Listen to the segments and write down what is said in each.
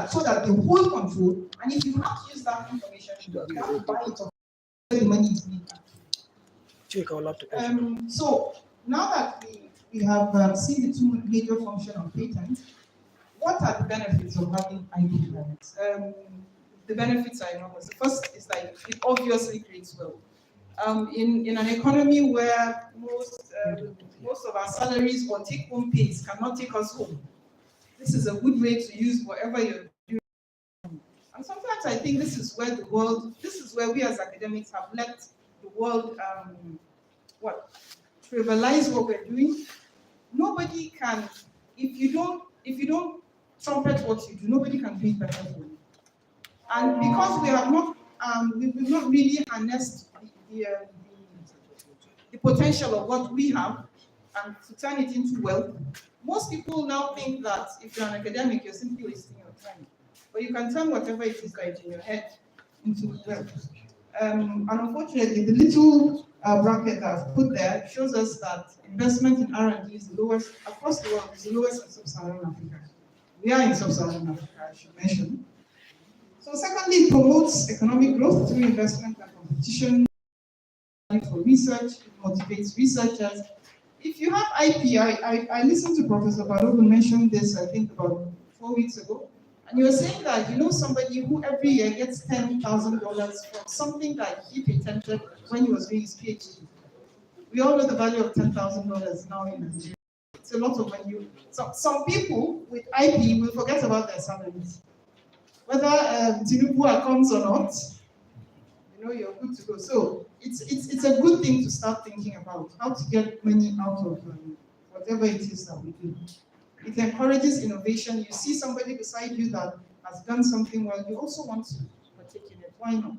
so that they hold control. And if you have to use that information, you have to buy it or the money is being. So now that we have seen the two major functions of patents, what are the benefits of having IP rights? The benefits are enormous. The first is like it obviously creates wealth. In an economy where most of our salaries or take-home pays cannot take us home, this is a good way to use whatever you're doing. And sometimes I think this is where we as academics have let the world trivialize what we're doing. Nobody can, if you don't trumpet what you do, nobody can do it better than you. And because we have not, we've not really harnessed the potential of what we have and to turn it into wealth, most people now think that if you're an academic, you're simply wasting your time. But you can turn whatever it is that is in your head into wealth. And unfortunately, the little bracket that I've put there shows us that investment in R&D is the lowest across the world, is the lowest in sub-Saharan Africa. We are in sub-Saharan Africa, I should mention. So secondly, it promotes economic growth through investment and competition for research. It motivates researchers. If you have IP, I listened to Professor Bello mention this, I think about 4 weeks ago, and you were saying that you know somebody who every year gets $10,000 for something that he patented when he was doing his PhD. We all know the value of $10,000 now in Nigeria. It's a lot of money. Some people with IP will forget about their salaries. Whether Tinubu comes or not, you know, you're good to go. So it's a good thing to start thinking about how to get money out of whatever it is that we do. It encourages innovation. You see somebody beside you that has done something well, you also want to partake in it. Why not?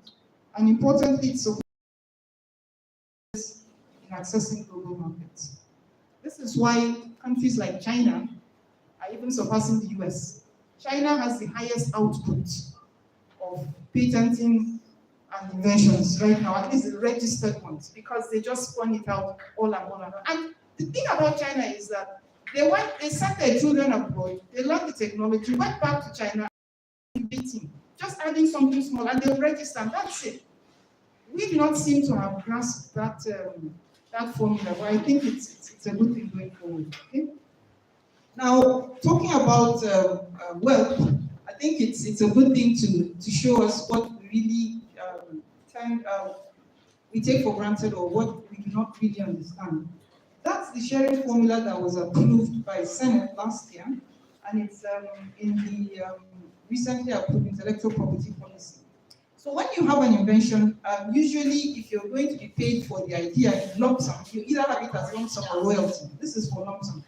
And importantly, it supports in accessing global markets. This is why countries like China are even surpassing the US. China has the highest output of patenting and inventions right now, at least the registered ones, because they just spun it out all and all and all. And the thing about China is that they sent their children abroad, they learned the technology, went back to China, innovating, just adding something small, and they'll register, and that's it. We do not seem to have grasped that formula, but I think it's a good thing going forward. Okay? Now, talking about wealth, I think it's a good thing to show us what we really we take for granted or what we do not really understand. That's the sharing formula that was approved by Senate last year, and it's in the recently approved intellectual property policy. So when you have an invention, usually if you're going to be paid for the idea in lump sum, you either have it as lump sum or royalty. This is for lump sum.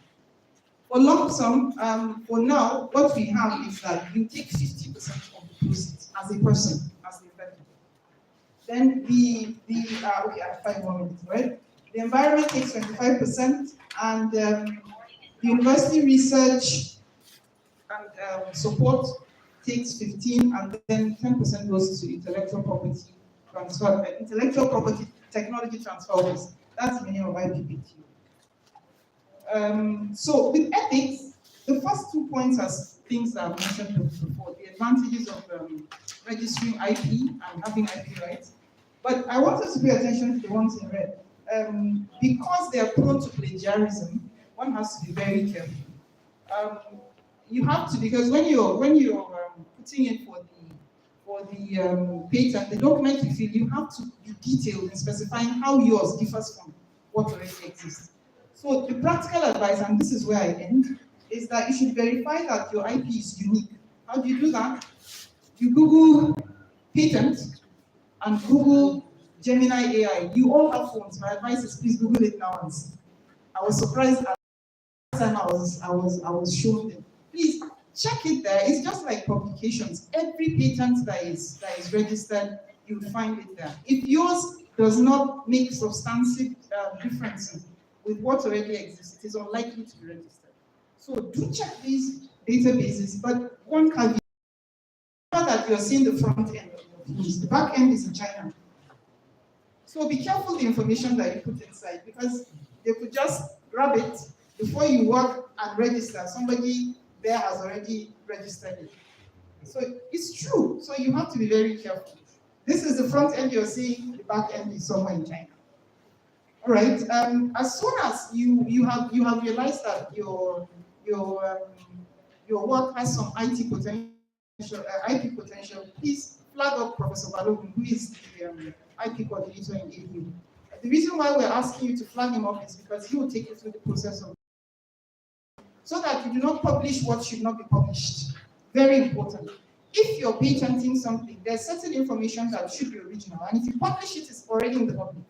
For lump sum, for now, what we have is that you take 50% of the proceeds as a person, as the inventor. Then okay, I have 5 more minutes, right? The environment takes 25%, and the university research and support takes 15%, and then 10% goes to intellectual property transfer, intellectual property technology transfers. That's the meaning of IPPT. So with ethics, the first 2 points are things that I've mentioned before, the advantages of registering IP and having IP rights. But I want us to pay attention to the ones in red. Because they are prone to plagiarism, one has to be very careful. You have to, because when you're putting in for the patent, the document you fill, you have to be detailed in specifying how yours differs from what already exists. So the practical advice, and this is where I end, is that you should verify that your IP is unique. How do you do that? You Google patent and Google Gemini AI. You all have phones. My advice is please Google it now and see. I was surprised at the time I was shown it. Please check it there. It's just like publications. Every patent that is registered, you'll find it there. If yours does not make substantive differences with what already exists, it is unlikely to be registered. So do check these databases, but one caveat that you're seeing the front end of your phones. The back end is in China. So be careful the information that you put inside, because they could just grab it before you work and register. Somebody there has already registered it. So it's true. So you have to be very careful. This is the front end you're seeing, the back end is somewhere in China. All right. As soon as you have realized that your work has some IP potential, please flag up Professor Balogun, who is the IP coordinator in AU. The reason why we're asking you to flag him up is because he will take you through the process of so that you do not publish what should not be published. Very important. If you're patenting something, there's certain information that should be original, and if you publish it, it's already in the public.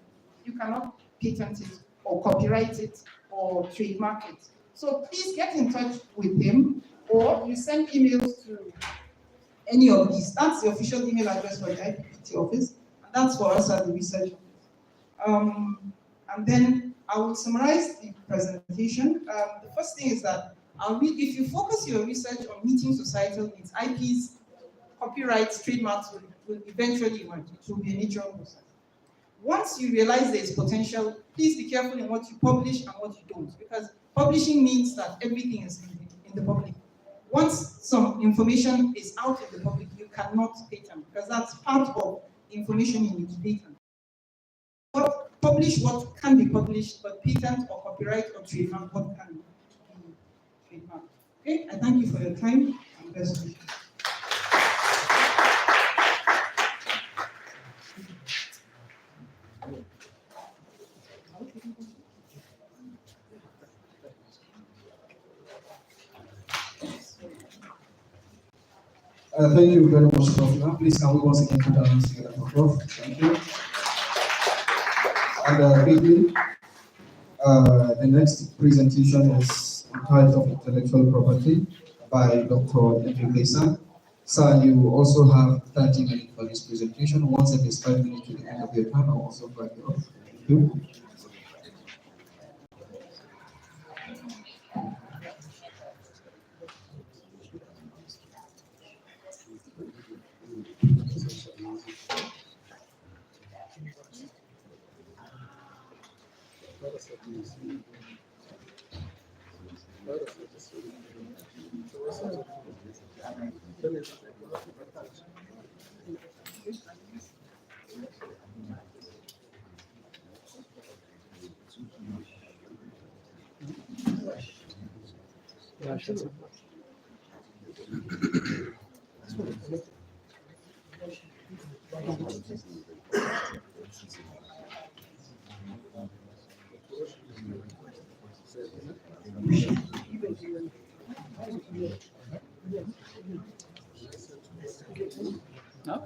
You cannot patent it or copyright it or trademark it. So please get in touch with him, or you send emails to any of these. That's the official email address for the IPPT office, and that's for us at the research office. And then I will summarize the presentation. The first thing is that if you focus your research on meeting societal needs, IPs, copyrights, trademarks will eventually emerge. It will be a natural process. Once you realize there is potential, please be careful in what you publish and what you don't, because publishing means that everything is in the public. Once some information is out in the public, you cannot patent, because that's part of the information you need to patent. Publish what can be published, but patent or copyright or trademark what can be trademarked. Okay, I thank you for your time and best wishes. Thank you very much, Prof. Please, can we once again put our hands together for Prof? Thank you. And quickly, the next presentation is entitled Intellectual Property by Dr. Emil. Sir, you also have 30 minutes for this presentation. Once it is 5 minutes to the end of your time, I'll also write it off. Thank you. No?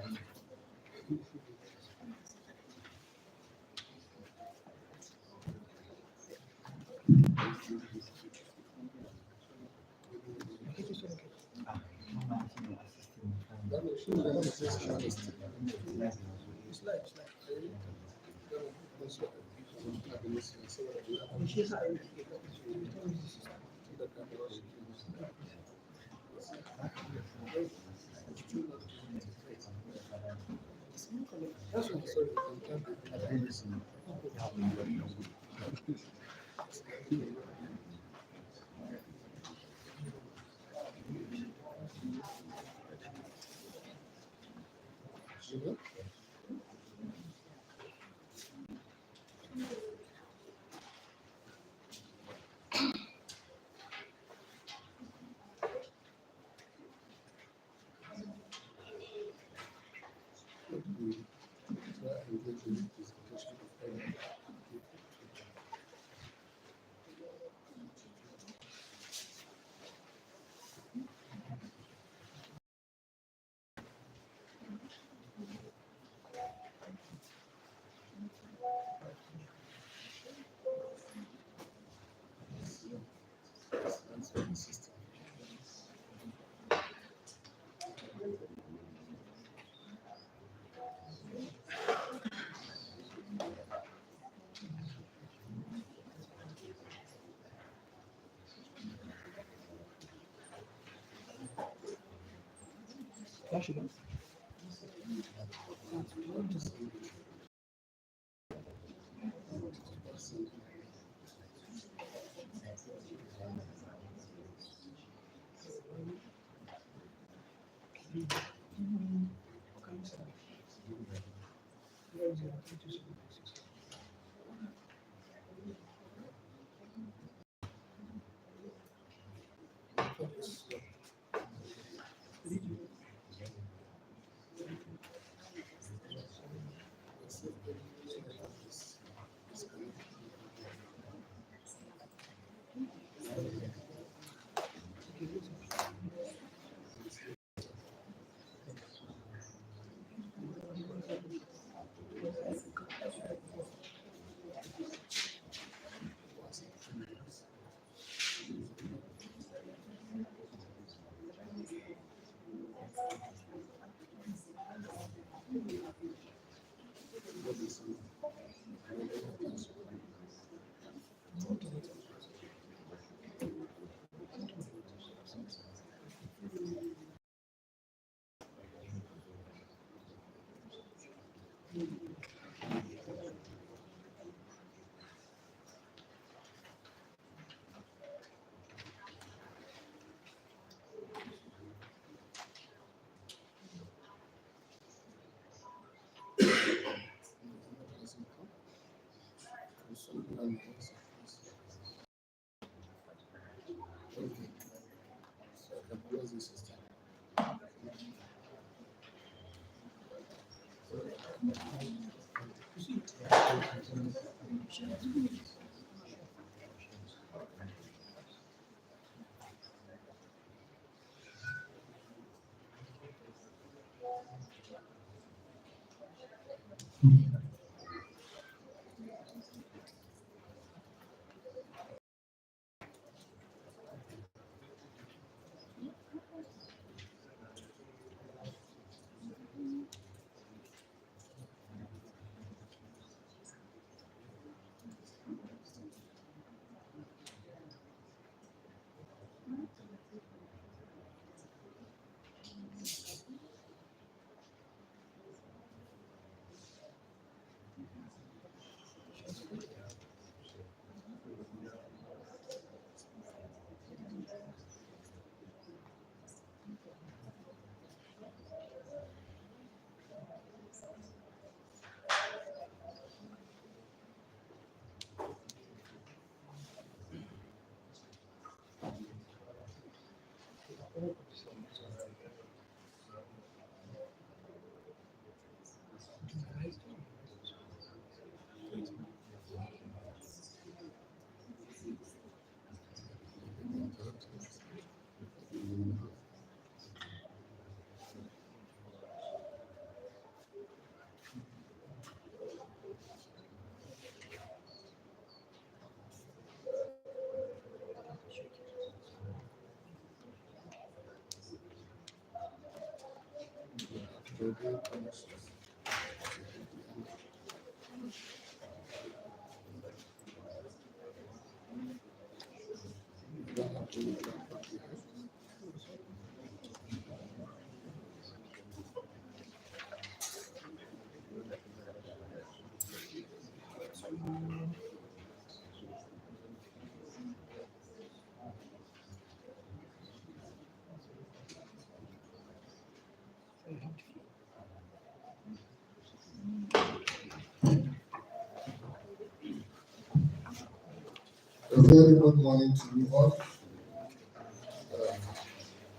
A very good morning to you all.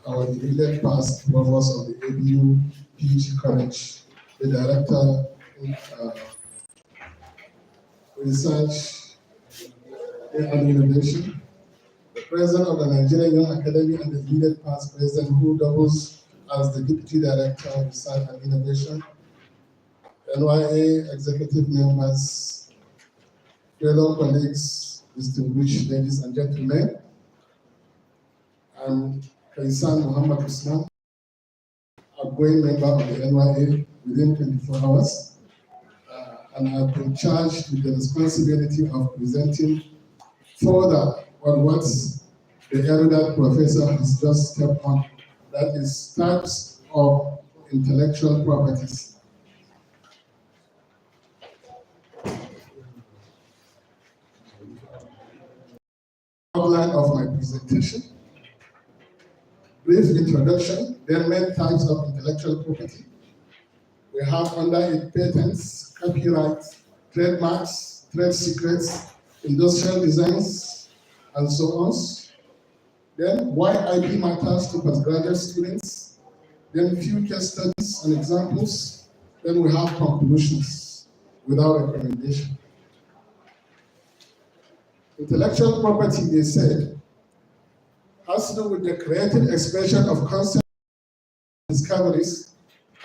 Our immediate past provost of the ABU PG College, the director of research and innovation, the president of the Nigerian Young Academy, and the immediate past president who doubles as the deputy director of research and innovation, NYA executive members, fellow colleagues, distinguished ladies and gentlemen. I'm Kaisan Muhammad Usman, outgoing member of the NYA within 24 hours, and I've been charged with the responsibility of presenting further on what the erudite professor has just stepped on, that is types of intellectual properties. Outline of my presentation. brief introduction, then main types of intellectual property. We have under it patents, copyright, trademarks, trade secrets, industrial designs, and so on. Then why IP matters to postgraduate students. Then few case studies and examples. Then we have conclusions without recommendation. Intellectual property, they said, has to do with the creative expression of concepts and discoveries,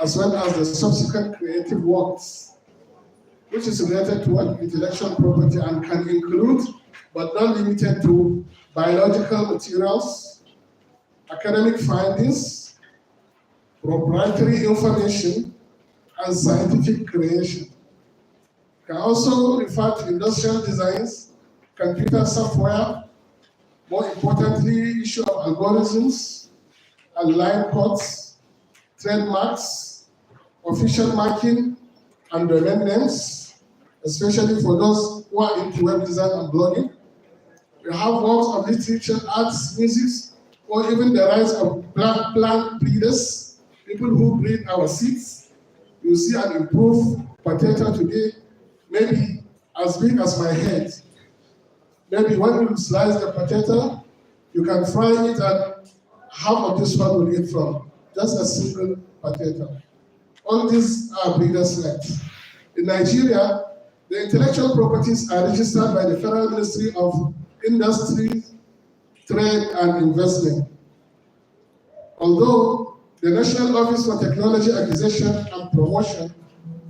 as well as the subsequent creative works, which is related to what intellectual property and can include, but not limited to, biological materials, academic findings, proprietary information, and scientific creation. Can also refer to industrial designs, computer software, more importantly, issue of algorithms, and line codes, trademarks, official marking, and domain names, especially for those who are into web design and blogging. We have works of literature, arts, music, or even the rights of plant breeders, people who breed our seeds. You see an improved potato today, maybe as big as my head. Maybe when you slice the potato, you can fry it and half of this one will eat from, just a single potato. All these are breeders' rights. In Nigeria, the intellectual properties are registered by the Federal Ministry of Industry, Trade and Investment. Although the National Office for Technology Acquisition and Promotion,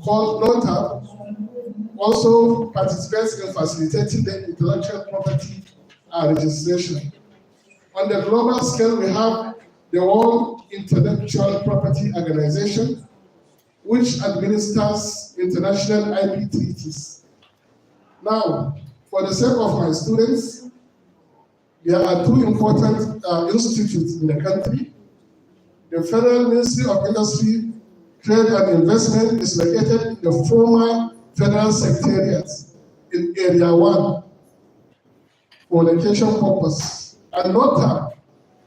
called NOTAP, also participates in facilitating the intellectual property registration. On the global scale, we have the World Intellectual Property Organization, which administers international IP treaties. Now, for the sake of my students, there are two important institutes in the country. The Federal Ministry of Industry, Trade and Investment is located in the former Federal Secretariat in Area 1 for location purpose. And NOTAP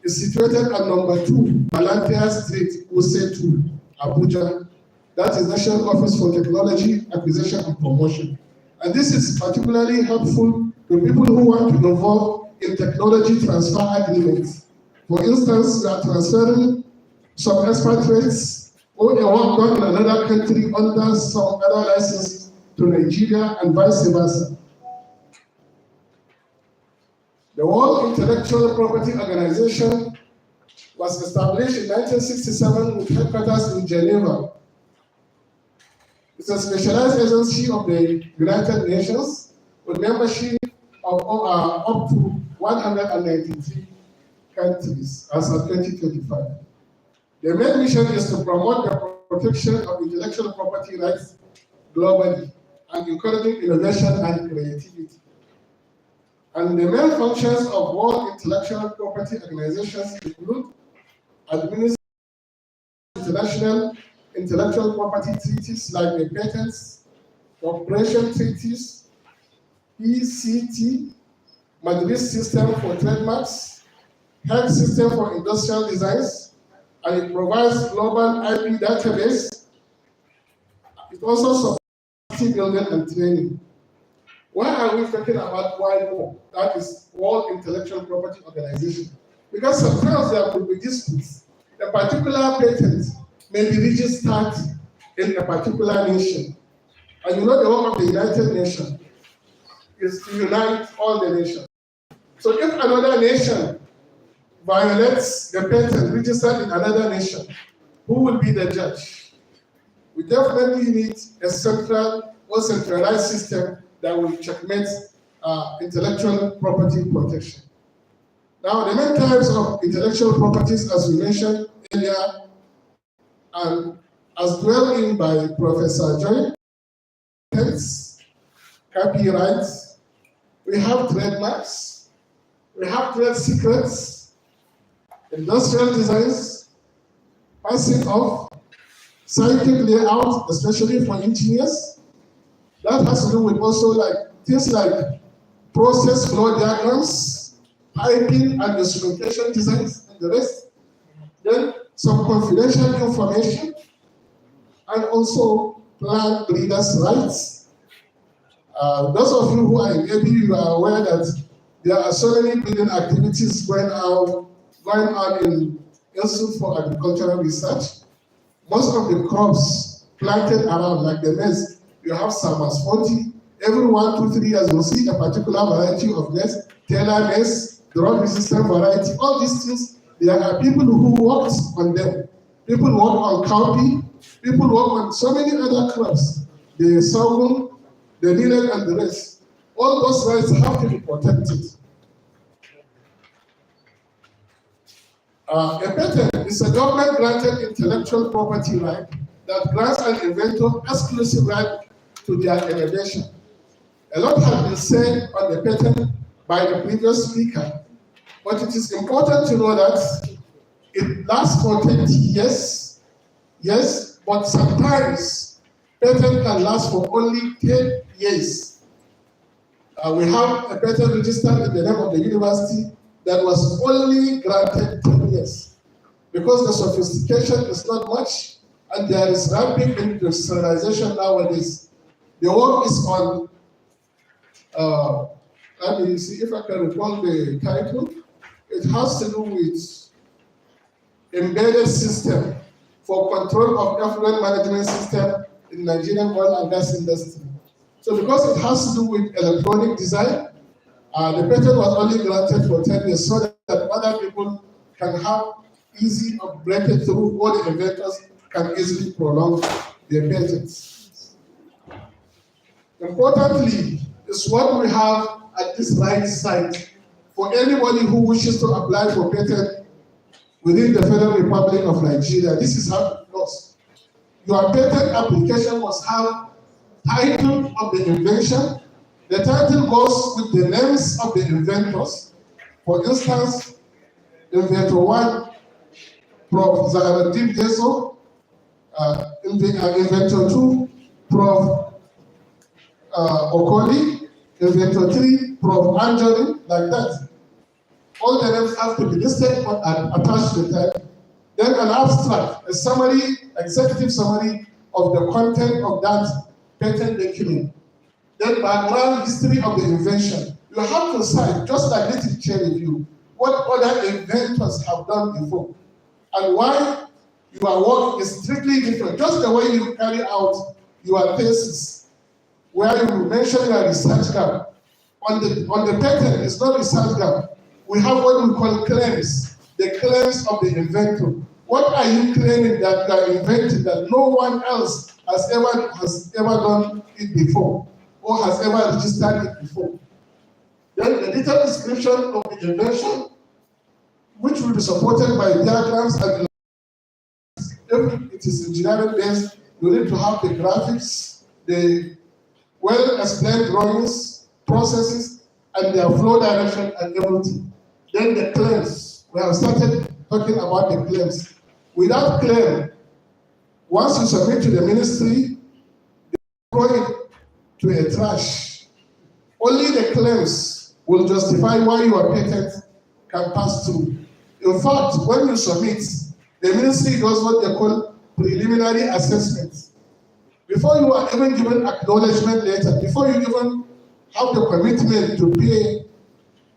is situated at number 2, Balantia Street, Use 2, Abuja. That is National Office for Technology Acquisition and Promotion. And this is particularly helpful to people who want to involve in technology transfer agreements. For instance, we are transferring some expatriates or a work done in another country under some other licenses to Nigeria and vice versa. The World Intellectual Property Organization was established in 1967 with headquarters in Geneva. It's a specialized agency of the United Nations with membership of up to 193 countries as of 2025. The main mission is to promote the protection of intellectual property rights globally and encouraging innovation and creativity. And the main functions of World Intellectual Property Organizations include administering international intellectual property treaties like the Patents Cooperation Treaties, PCT, Madrid System for Trademarks, Health System for Industrial Designs, and it provides global IP database. It also supports capacity building and training. Why are we talking about WIPO? That is World Intellectual Property Organization. Because sometimes there could be disputes. A particular patent may be registered in a particular nation. And you know the work of the United Nations is to unite all the nations. So if another nation violates the patent registered in another nation, who will be the judge? We definitely need a central or centralized system that will checkmate intellectual property protection. Now, the main types of intellectual properties, as we mentioned earlier, and as dwelled in by Professor Joy, patents, copyrights, we have trademarks, we have trade secrets, industrial designs, passing off, scientific layout, especially for engineers. That has to do with also like things like process flow diagrams, piping and instrumentation designs, and the rest. then some confidential information, and also plant breeders' rights. Those of you who are in ABU, you are aware that there are so many breeding activities going on in Institute for Agricultural Research. Most of the crops planted around, like the maize, you have Samas 40. Every 1 to 3 years, you'll see a particular variety of maize, Taylor maize, drought-resistant variety. All these things, there are people who work on them. People work on cowpea, people work on so many other crops, the sorghum, the millet, and the rest. All those rights have to be protected. A patent is a government-granted intellectual property right that grants an inventor exclusive right to their innovation. A lot has been said on the patent by the previous speaker, but it is important to know that it lasts for 20 years, yes, but sometimes patent can last for only 10 years. We have a patent registered in the name of the university that was only granted 10 years because the sophistication is not much and there is rapid industrialization nowadays. The work is on, let me see if I can recall the title. It has to do with embedded system for control of effluent management system in Nigerian oil and gas industry. So because it has to do with electronic design, the patent was only granted for 10 years so that other people can have easy of breaking through, all the inventors can easily prolong their patents. Importantly, is what we have at this right side for anybody who wishes to apply for patent within the Federal Republic of Nigeria. This is how it goes. Your patent application must have title of the invention. The title goes with the names of the inventors. For instance, Inventor 1, Prof. Zaria, Inventor 2, Prof. Okoli, Inventor 3, Prof. Anjali, like that. All the names have to be listed and attached to the title. Then an abstract, a summary, executive summary of the content of that patent document. Then background history of the invention. You have to cite, just like literature review, what other inventors have done before and why your work is strictly different. Just the way you carry out your thesis, where you mention your research gap. On the patent, it's not research gap. We have what we call claims, the claims of the inventor. What are you claiming that you are inventing that no one else has ever done it before or has ever registered it before? Then the detailed description of the invention, which will be supported by diagrams and if it is engineering based, you need to have the graphics, the well-explained drawings, processes, and their flow direction and everything. Then the claims. We have started talking about the claims. Without claim, once you submit to the ministry, they throw it to a trash. Only the claims will justify why your patent can pass through. In fact, when you submit, the ministry does what they call preliminary assessment. Before you are even given acknowledgement letter, before you even have the commitment to pay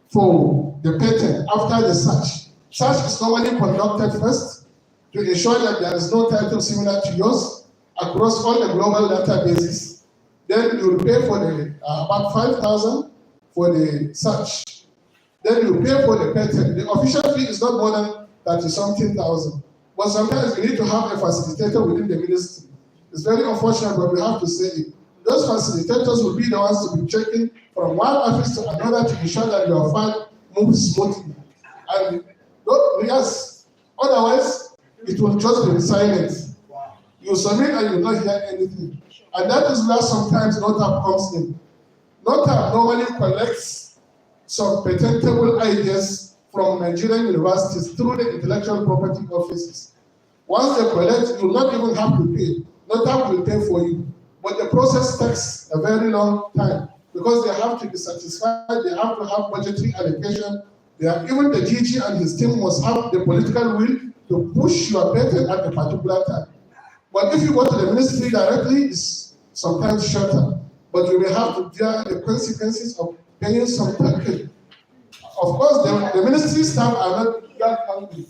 for the patent after the search. Search is normally conducted first to ensure that there is no title similar to yours across all the global databases. Then you will pay for the about 5,000 for the search. Then you pay for the patent. The official fee is not more than 30-something thousand. But sometimes you need to have a facilitator within the ministry. It's very unfortunate, but we have to say it. Those facilitators will be the ones to be checking from one office to another to ensure that your file moves smoothly. And yes, otherwise, it will just be silent. You submit and you will not hear anything. And that is where sometimes NOTAP comes in. NOTAP normally collects some patentable ideas from Nigerian universities through the intellectual property offices. Once they collect, you will not even have to pay. NOTAP will pay for you. But the process takes a very long time because they have to be satisfied, they have to have budgetary allocation. Even the DG and his team must have the political will to push your patent at a particular time. But if you go to the ministry directly, it's sometimes shorter. But you may have to bear the consequences of paying some token. Of course, the ministry staff are not that hungry.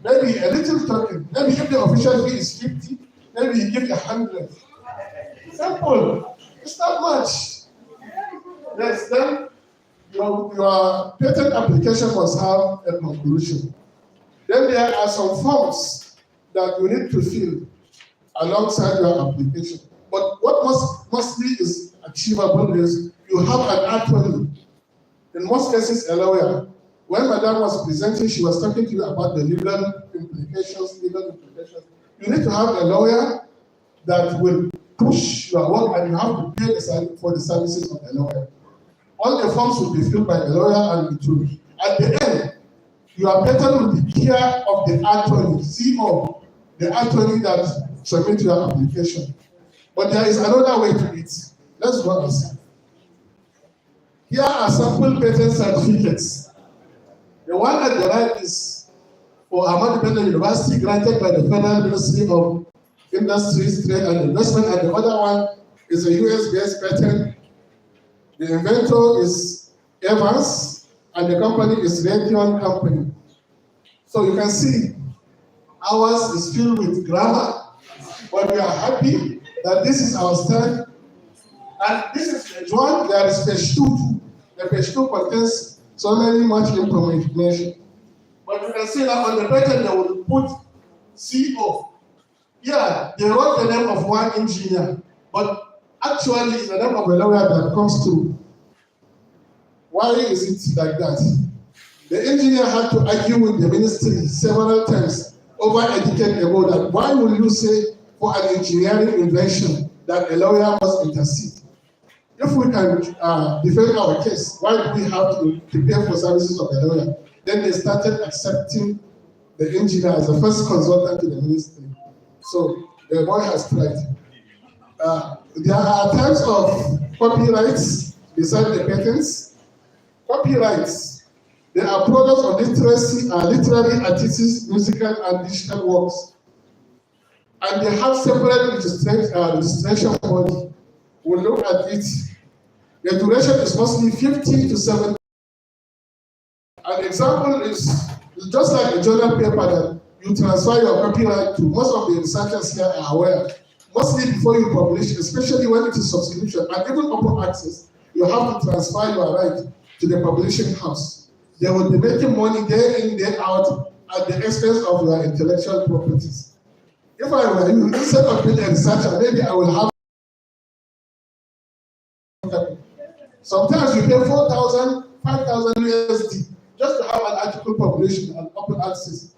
Maybe a little token. Maybe if the official fee is 50, maybe you give 100. Simple. It's not much. Yes, then your patent application must have a conclusion. Then there are some forms that you need to fill alongside your application. But what mostly is achievable is you have an attorney. In most cases, a lawyer. When Madam was presenting, she was talking to you about the legal implications. You need to have a lawyer that will push your work, and you have to pay for the services of a lawyer. All the forms will be filled by a lawyer, and it will be. At the end, your patent will be care of the attorney, CO, the attorney that submit your application. But there is another way to it. Let's go and see. Here are sample patent certificates. The one at the right is for Ahmadu Bello University, granted by the Federal Ministry of Industries, Trade and Investment, and the other one is a US-based patent. The inventor is Evans, and the company is Raytheon Company. So you can see ours is filled with grammar, but we are happy that this is our stand. And this is page 1, there is page 2. The page 2 contains so many much information. But you can see that on the patent they will put CO. Yeah, they wrote the name of one engineer, but actually it's the name of a lawyer that comes through. Why is it like that? The engineer had to argue with the ministry several times over a decade ago that why will you say for an engineering invention that a lawyer must intercede? If we can defend our case, why do we have to pay for services of a lawyer? Then they started accepting the engineer as the first consultant to the ministry. So the boy has tried. There are types of copyrights beside the patents. Copyrights, they are products of literacy, literary, artistic, musical, and digital works. And they have separate registration body. We'll look at it. The duration is mostly 50 to 70. An example is just like a journal paper that you transfer your copyright to. Most of the researchers here are aware. Mostly before you publish, especially when it is subscription and even open access, you have to transfer your right to the publishing house. They will be making money day in, day out at the expense of your intellectual properties. If I were you, instead of being a researcher, maybe I will have. Sometimes you pay 4,000, 5,000 USD just to have an article published and open access.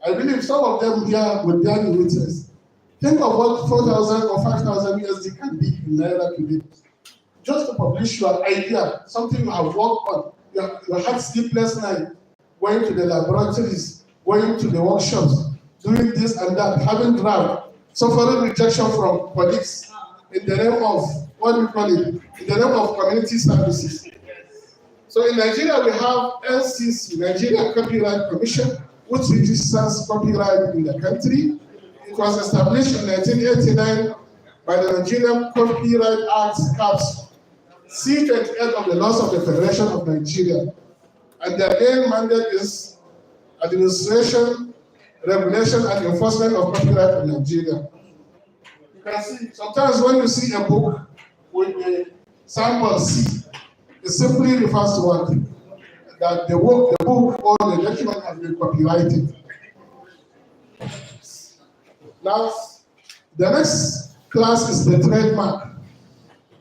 I believe some of them here would be the witness. Think of what 4,000 or 5,000 USD can be in Naira today. Just to publish your idea, something you have worked on. You had sleepless night, going to the laboratories, going to the workshops, doing this and that, having draft, suffering rejection from colleagues in the name of, what do you call it, in the name of community services. So in Nigeria, we have NCC, Nigerian Copyright Commission, which registers copyright in the country. It was established in 1989 by the Nigerian Copyright Act, CAPS, C28 of the laws of the Federation of Nigeria. And their main mandate is administration, regulation, and enforcement of copyright in Nigeria. You can see, sometimes when you see a book with a sample C, it simply refers to what? That the book or the document has been copyrighted. Now, the next class is the trademark.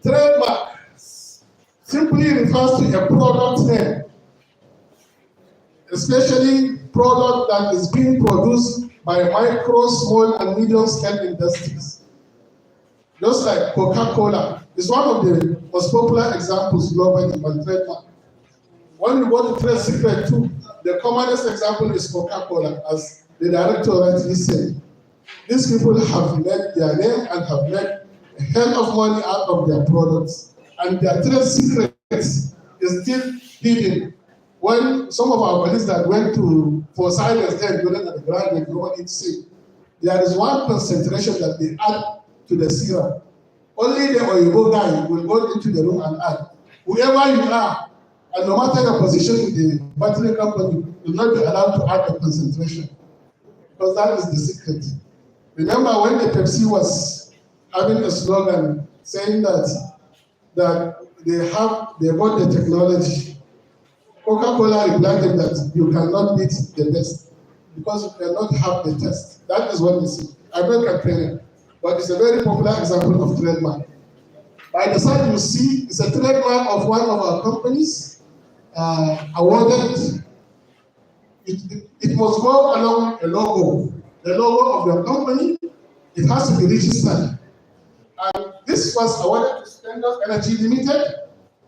Trademark simply refers to a product name, especially product that is being produced by micro, small, and medium-scale industries. Just like Coca-Cola is one of the most popular examples globally on trademark. When you go to trade secret too, the commonest example is Coca-Cola, as the director rightly said. These people have made their name and have made a hell of money out of their products, and their trade secrets is still hidden when some of our colleagues that went for science then during the graduate, you want to say, there is one concentration that they add to the serum. Only the Oyibo guy will go into the room and add. Whoever you are, and no matter your position in the battery company, will not be allowed to add the concentration. Because that is the secret. Remember when the Pepsi was having a slogan saying that they got the technology. Coca-Cola replied them that you cannot beat the best because you cannot have the test. That is what they say. I'm not comparing, but it's a very popular example of trademark. By the side you see, it's a trademark of one of our companies awarded. It must go along a logo. The logo of your company, it has to be registered. And this was awarded to Stupendous Energy Limited.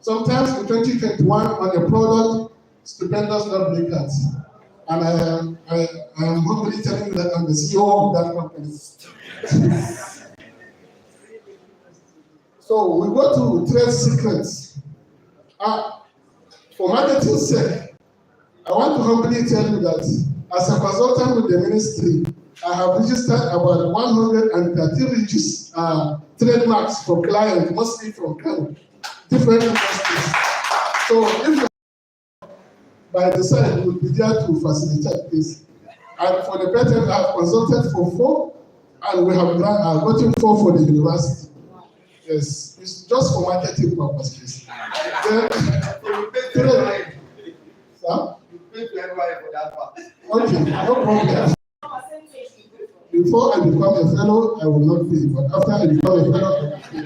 Sometimes in 2021 on a product, Stupendous not Big Cats. And I am humbly telling you that I'm the CEO of that company. So we go to trade secrets. For marketing sake, I want to humbly tell you that as a consultant with the ministry, I have registered about 130 trademarks for clients, mostly from Kano, different industries. So if by the side, we will be there to facilitate this. And for the patent, I have consulted for 4, and we have gotten 4 for the university. Yes, it's just for marketing purposes. Okay, no problem. Before I become a fellow, I will not pay, but after I become a fellow, I will pay.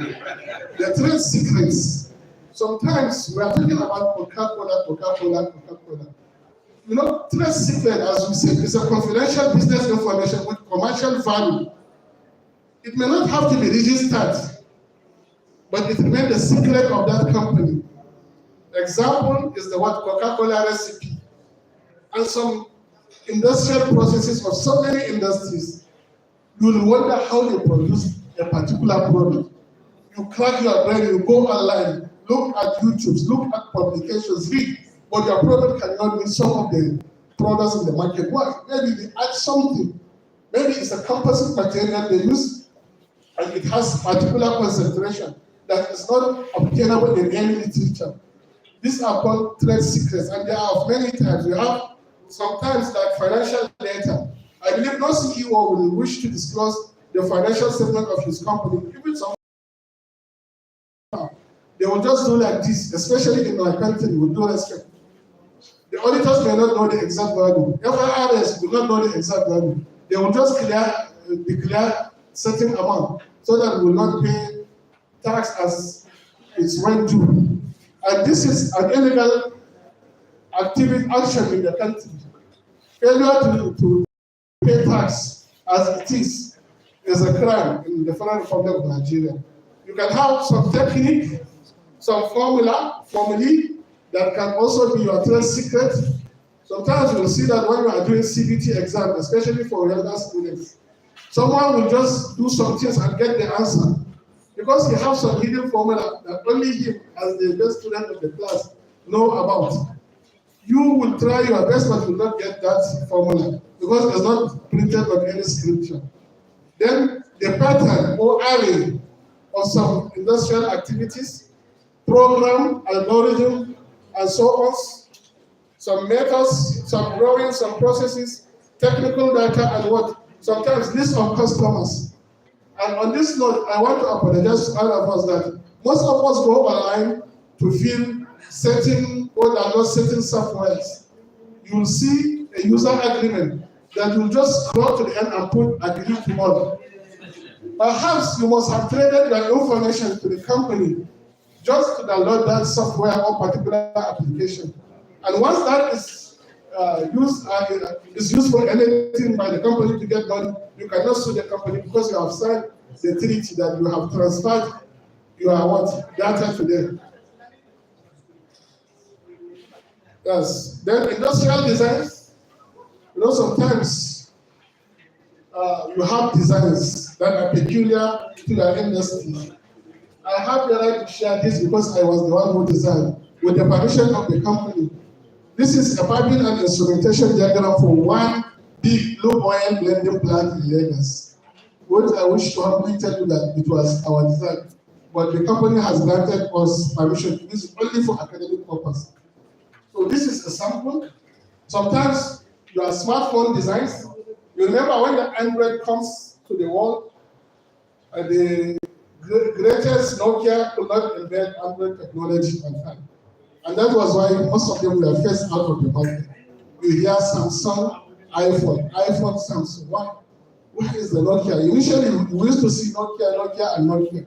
The trade secrets. Sometimes we are talking about Coca-Cola. You know, trade secret, as we said, is a confidential business information with commercial value. It may not have to be registered, but it remains the secret of that company. Example is the word Coca-Cola recipe. And some industrial processes of so many industries, you will wonder how they produce a particular product. You crack your brain, you go online, look at YouTube, look at publications, read, but your product cannot meet some of the products in the market. Why? Maybe they add something. Maybe it's a composite material they use, and it has particular concentration that is not obtainable in any literature. These are called trade secrets, and there are of many types. We have sometimes like financial data. I believe no CEO will wish to disclose the financial statement of his company. Even some, they will just do like this, especially in my country, with due respect. The auditors may not know the exact value. FIRS will not know the exact value. They will just declare certain amount so that we will not pay tax as it's went to. And this is an illegal activity action in the country. Failure to pay tax as it is a crime in the Federal Republic of Nigeria. You can have some technique, some formulae that can also be your trade secret. Sometimes you will see that when you are doing CBT exam, especially for younger students, someone will just do some things and get the answer because he has some hidden formula that only him, as the best student of the class, know about. You will try your best, but you will not get that formula because it's not printed on any scripture. Then the pattern or array of some industrial activities, program, algorithm, and so on, some methods, some drawings, some processes, technical data, and what? Sometimes list of customers. And on this note, I want to apologize to all of us that most of us go online to fill certain or not certain softwares. You will see a user agreement that will just scroll to the end and put agree to all. Perhaps you must have traded your information to the company just to download that software or particular application. And once that is used for anything by the company to get money, you cannot sue the company because you have signed the treaty that you have transferred your data to them. Yes. Then industrial design. You know, sometimes you have designs that are peculiar to your industry. I have the right to share this because I was the one who designed, with the permission of the company. This is a piping and instrumentation diagram for one big low oil blending plant in Lagos. What I wish to humbly tell you that it was our design, but the company has granted us permission to use it only for academic purpose. So this is a sample. Sometimes your smartphone designs, you remember when the Android comes to the world, the greatest Nokia could not embed Android technology on time. And that was why most of them were phased out of the market. You hear Samsung, iPhone, Samsung. Why? Where is the Nokia? Initially, we used to see Nokia, and Nokia.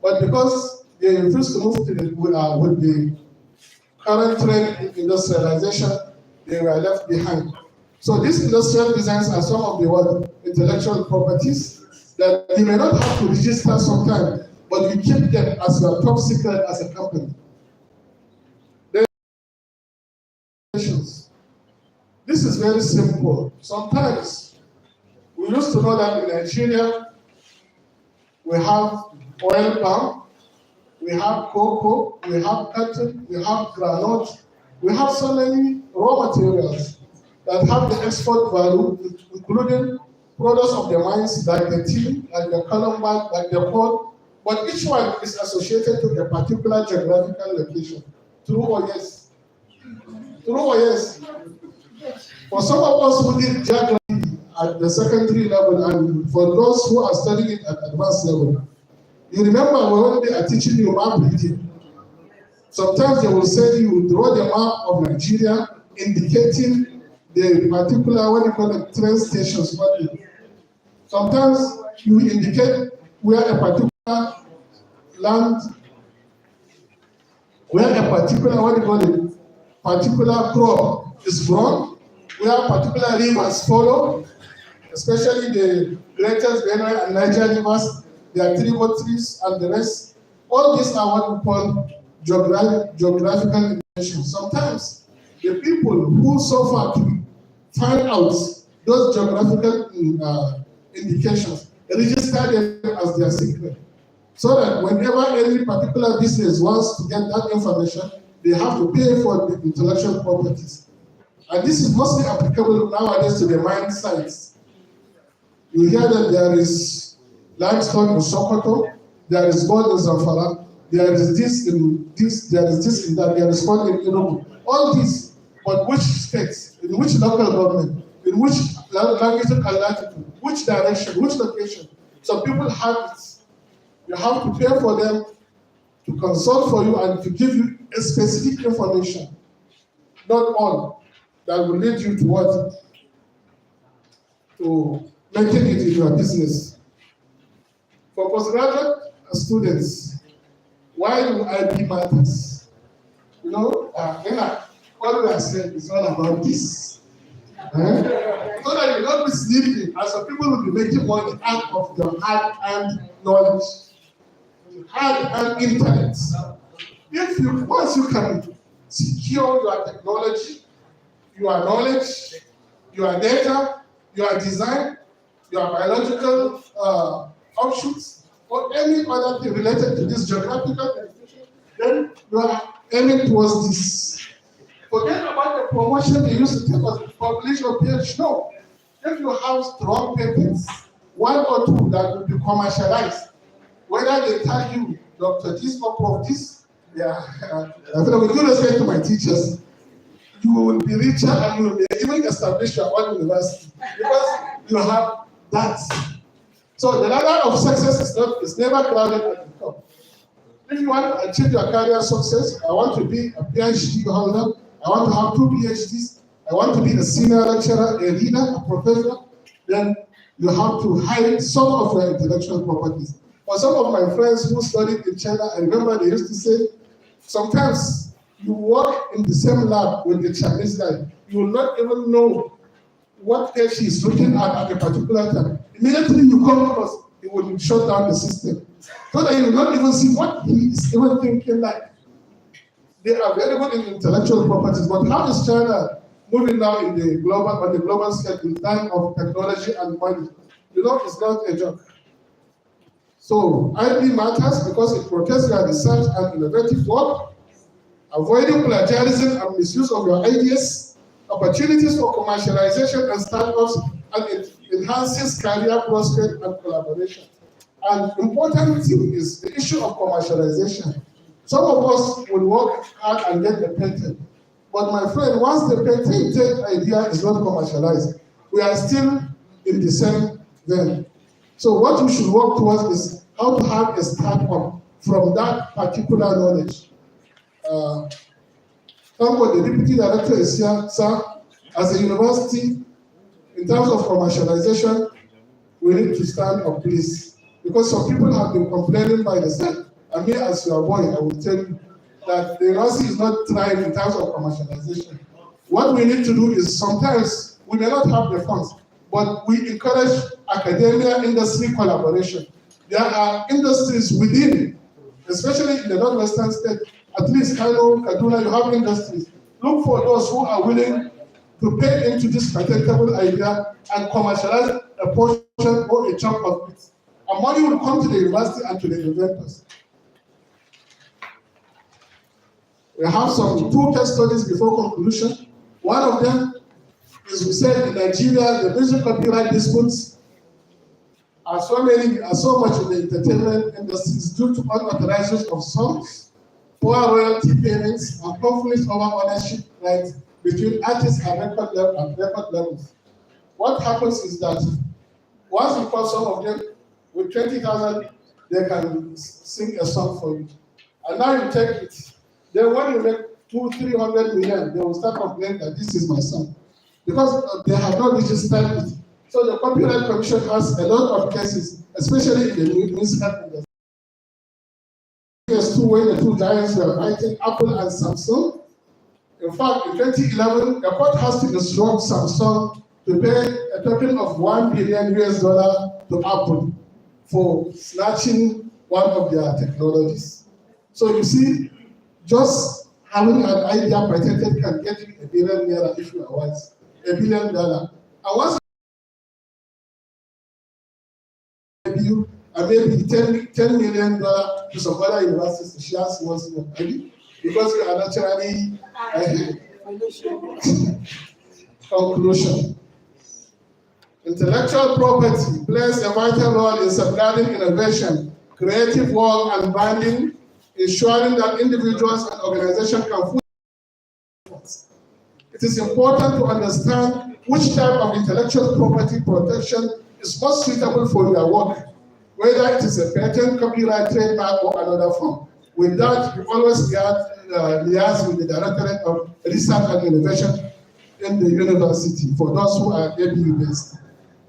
But because they refused to move to with the current trend in industrialization, they were left behind. So these industrial designs are some of the intellectual properties that you may not have to register sometime, but you keep them as your top secret as a company. This is very simple. Sometimes we used to know that in Nigeria we have oil palm, we have cocoa, we have cotton, we have granite, we have so many raw materials that have the export value, including products of the mines like the tea, like the columbine, like the coal, but each one is associated to a particular geographical location. True or yes? True or yes? For some of us who did geography at the secondary level, and for those who are studying it at advanced level, you remember when they are teaching you map reading. Sometimes they will say you draw the map of Nigeria indicating the particular, what you call it, train stations. Sometimes you indicate where a particular land, where a particular, what you call it, particular crop is grown, where particular rivers follow, especially the greatest Bello and Niger rivers, their tributaries and the rest. All these are what we call geographical indications. Sometimes the people who suffer to find out those geographical indications register them as their secret. So that whenever any particular business wants to get that information, they have to pay for the intellectual properties. And this is mostly applicable nowadays to the mine sites. You hear that there is limestone in Sokoto, there is gold in Zamfara, there is this in this, there is this in that, there is gold in Enugu. All these, but which states, in which local government, in which latitude and latitude, which direction, which location. So people have it. You have to pay for them to consult for you and to give you a specific information, not all, that will lead you to what? To making it in your business. For postgraduate students, why do IP matters? You know, what we are saying is all about this. So that you don't be sleeping, and some people will be making money out of your hard-earned knowledge, hard-earned internet. If you, once you can secure your technology, your knowledge, your data, your design, your biological offshoots, or any other thing related to this geographical definition, then you are aiming towards this. Forget about the promotion they used to take us to publish or PhD. No. If you have strong patents, one or two that will be commercialized, whether they tell you, Dr. This or Prof. This, yeah, with due respect to my teachers, you will be richer and you will be even establish your own university because you have that. So the ladder of success is never crowded at the top. If you want to achieve your career success, I want to be a PhD holder, I want to have 2 PhDs, I want to be a senior lecturer, a leader, a professor, then you have to hide some of your intellectual properties. For some of my friends who studied in China, I remember they used to say, sometimes you work in the same lab with the Chinese guy, you will not even know what else he is looking at a particular time. Immediately you come across, it will shut down the system. So that you will not even see what he is even thinking like. They are very good in intellectual properties, but how is China moving now on the global scale in time of technology and money? You know, it's not a joke. So IP matters because it protects your research and innovative work. avoiding plagiarism and misuse of your ideas, opportunities for commercialization and startups, and it enhances career prospect and collaboration. And important thing is the issue of commercialization. Some of us will work hard and get a patent. But my friend, once the patented idea is not commercialized, we are still in the same vein. So what we should work towards is how to have a startup from that particular knowledge. Thank God the Deputy Director is here, sir. As a university, in terms of commercialization, we need to stand up, please. Because some people have been complaining by the side. And me, as your boy, I will tell you that the university is not trying in terms of commercialization. What we need to do is sometimes we may not have the funds, but we encourage academia industry collaboration. There are industries within, especially in the northwestern state, at least Kano, Kaduna, you have industries. Look for those who are willing to pay into this patentable idea and commercialize a portion or a chunk of it. And money will come to the university and to the inventors. We have two case studies before conclusion. One of them is we said in Nigeria, the music copyright disputes are so much in the entertainment industries due to unauthorized use of songs, poor royalty payments, and conflicts over ownership rights between artists and record labels. What happens is that once you call some of them with 20,000, they can sing a song for you. And now you take it. Then when you make 200-300 million, they will start complaining that this is my song. Because they have not registered it. So the Copyright Commission has a lot of cases, especially in the musical industry. Years when the two giants were fighting, Apple and Samsung. In fact, in 2011, the court has to instruct Samsung to pay a total of $1 billion to Apple for snatching one of their technologies. So you see, just having an idea patented can get you $1 billion if you are wise. $1 billion. And once you and maybe $10 million to some other universities to share once more, because you are naturally conclusion. Intellectual property plays a vital role in safeguarding innovation, creative work, and branding, ensuring that individuals and organizations can fully. It is important to understand which type of intellectual property protection is most suitable for your work, whether it is a patent, copyright, trademark, or another form. With that, we always liaise with the Directorate of Research and Innovation in the university for those who are ABU-based.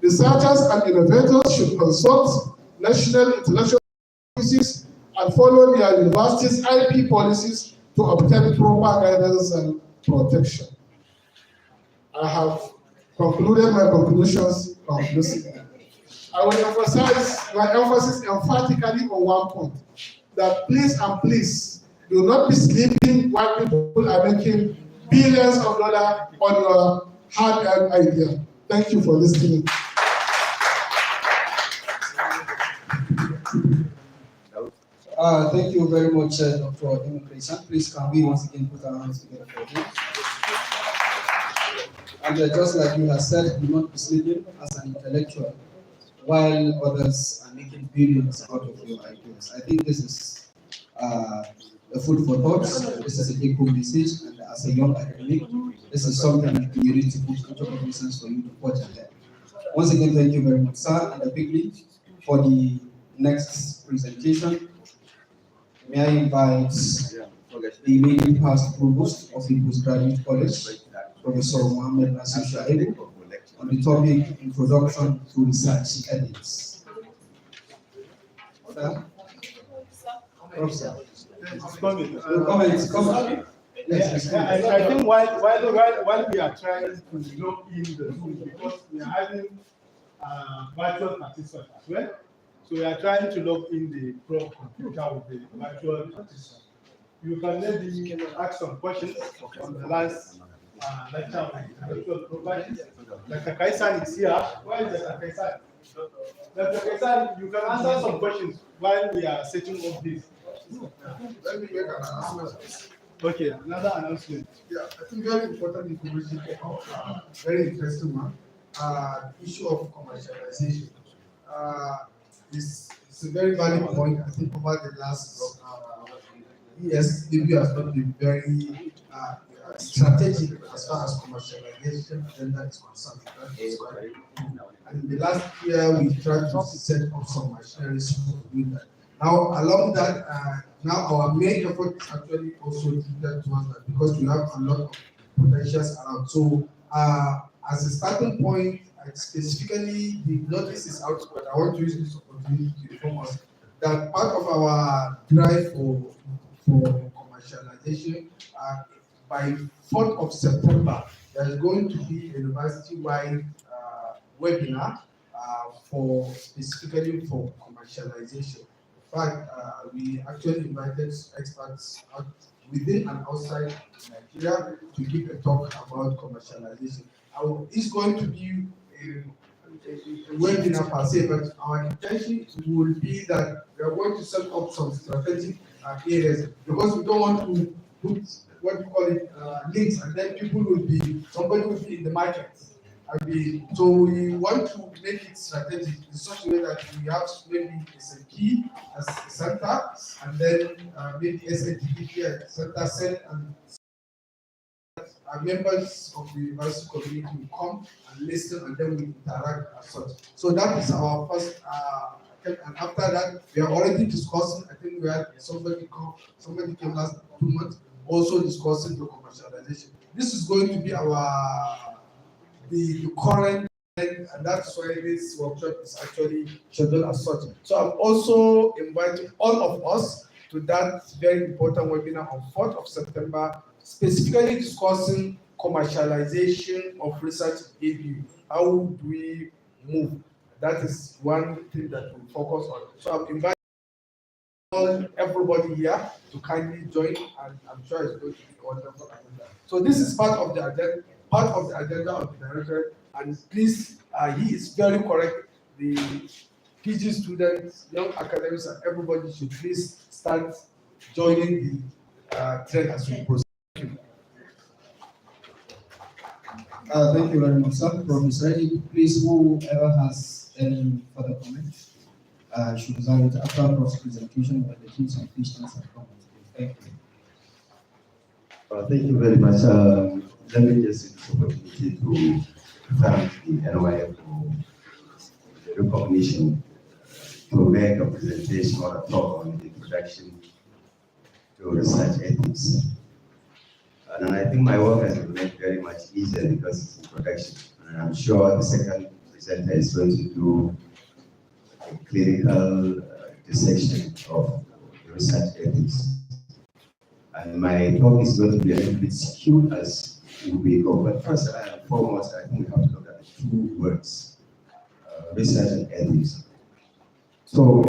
Researchers and innovators should consult national intellectual policies and follow their university's IP policies to obtain proper guidance and protection. I have concluded my conclusions conclusively. I will emphasize my emphasis emphatically on one point, that please and please do not be sleeping while people are making billions of dollars on your hard-earned idea. Thank you for listening. Thank you very much, Dr. Imokresan. Please, can we once again put our hands together for him? And just like you have said, do not be sleeping as an intellectual, while others are making billions out of your ideas. I think this is a food for thought. This is a big home message, and as a young academic, this is something you need to put into cognizance for you to watch ahead. Once again, thank you very much, sir, and quickly for the next presentation. May I invite the immediate past provost of the postgraduate college, Professor Mohammed Nasir Shaibu, on the topic Introduction to Research Ethics. Sir? Professor. Comment. Yes, I think while we are trying to log in the Zoom, because we are having virtual participants as well, so we are trying to log in the computer with the virtual participants. You can maybe ask some questions on the last lecture on intellectual property. Dr. Kaisan is here. Where is Dr. Kaisan? Dr. Kaisan, you can answer some questions while we are setting up this. Let me make an announcement. Okay, another announcement. Yeah, I think very important information to come. Very interesting one. Issue of commercialization. Uh, is a very valid point. I think over the last years, Libya has not been very strategic as far as commercialization agenda is concerned. That is correct. And in the last year, we tried to set up some machineries for doing that. Now, along that, now our main effort is actually also directed towards that because we have a lot of potentials around. So, as a starting point, specifically, the notice is out, but I want to use this opportunity to inform us that part of our drive for commercialization, by 4th of September, there is going to be a university-wide webinar for specifically for commercialization. In fact, we actually invited experts out within and outside Nigeria to give a talk about commercialization. It's going to be a webinar per se, but our intention will be that we are going to set up some strategic areas because we don't want to put what we call it links, and then somebody will be in the market. So we want to make it strategic in such a way that we have maybe SAP as a center, and then maybe SATP as a center set, and members of the university community will come and listen, and then we interact as such. So that is our first. And after that, we are already discussing. I think we had somebody came last 2 months, also discussing the commercialization. This is going to be the current, and that's why this workshop is actually scheduled as such. So I'm also inviting all of us to that very important webinar on 4th of September, specifically discussing commercialization of research ABU. How do we move? That is one thing that we'll focus on. So I'm inviting everybody here to kindly join, and I'm sure it's going to be a wonderful agenda. So this is part of the agenda of the director, and please, he is very correct. The PG students, young academics, and everybody should please start joining the trend as we proceed. Thank you very much, sir. Professor, please, whoever has any further comments, should reserve it after Prof's presentation when the teams and questions have come. Thank you. Thank you very much. Let me just take this opportunity to thank the NYF for the recognition to make a presentation or a talk on the introduction to research ethics. And I think my work has been made very much easier because it's introduction. And I'm sure the second presenter is going to do a clinical dissection of research ethics. And my talk is going to be a little bit skewed as we go. But first and foremost, I think we have to look at the two words, research and ethics. So,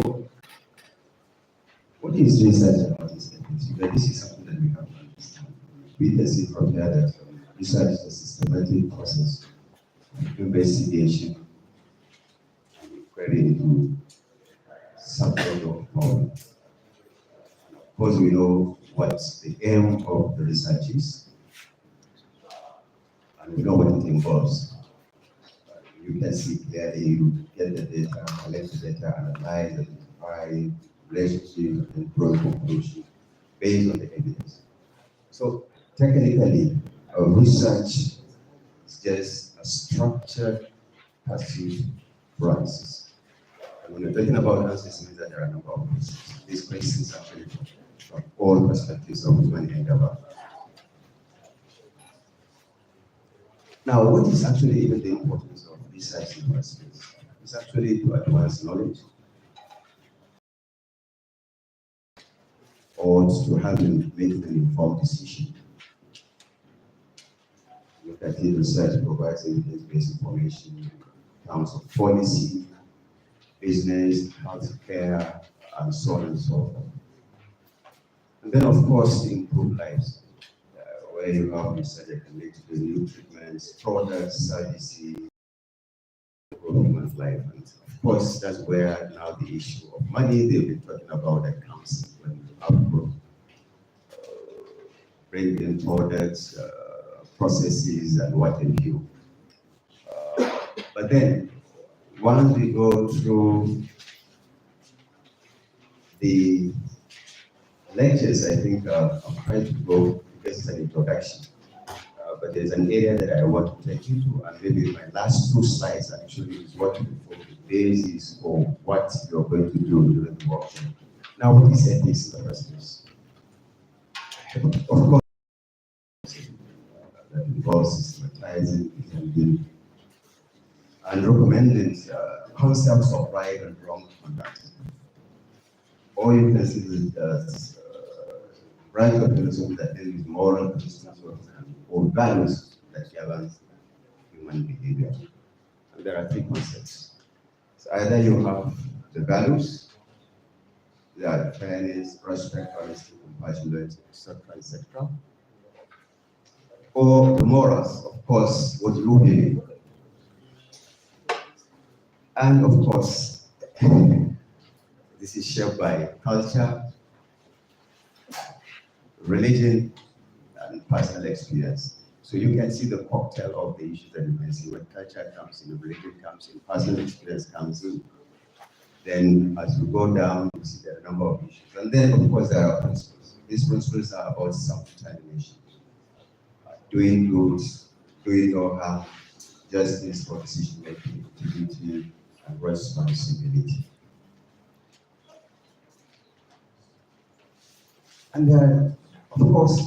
what is research and what is ethics? Because this is something that we have to understand. We can see from here that research is a systematic process of investigation and inquiry into some sort of knowledge. Of course, we know what the aim of the research is, and we know what it involves. You can see clearly, you get the data, collect the data, analyze, identify relationships, and draw conclusions based on the evidence. So technically, research is just a structured pursuit process. And when we're talking about answers, it means that there are a number of questions. These questions actually from all perspectives of human endeavor. Now, what is actually even the importance of research in our space? It's actually to advance knowledge or to help in making an informed decision. Look at it, research provides evidence-based information in terms of policy, business, healthcare, and so on and so forth. And then, of course, to improve lives, where you have research that can lead to the new treatments, products, services, for human life. And of course, that's where now the issue of money they've been talking about that comes in when you have growth. bring in products, processes, and what have you. But then, once we go through the lectures, I think I'm trying to go because it's an introduction. But there's an area that I want to take you to, and maybe my last two slides actually is what we form the basis for what you're going to do during the workshop. Now, what is ethics in the first place? Of course, that involves systematizing, defending, and recommending concepts of right and wrong conduct. Or you can see it as branch of philosophy that deals with moral principles or values that govern human behavior. And there are three concepts. So either you have the values, they are fairness, respect, honesty, compassion, loyalty, etc., etc. Or the morals, of course, what you believe. And of course, this is shaped by culture, religion, and personal experience. So you can see the cocktail of the issues that you can see when culture comes in, religion comes in, personal experience comes in. Then as you go down, you see there are a number of issues. And then of course there are principles. These principles are about self-determination. Doing good, doing no harm, justice for decision making, integrity, and responsibility. And then, of course,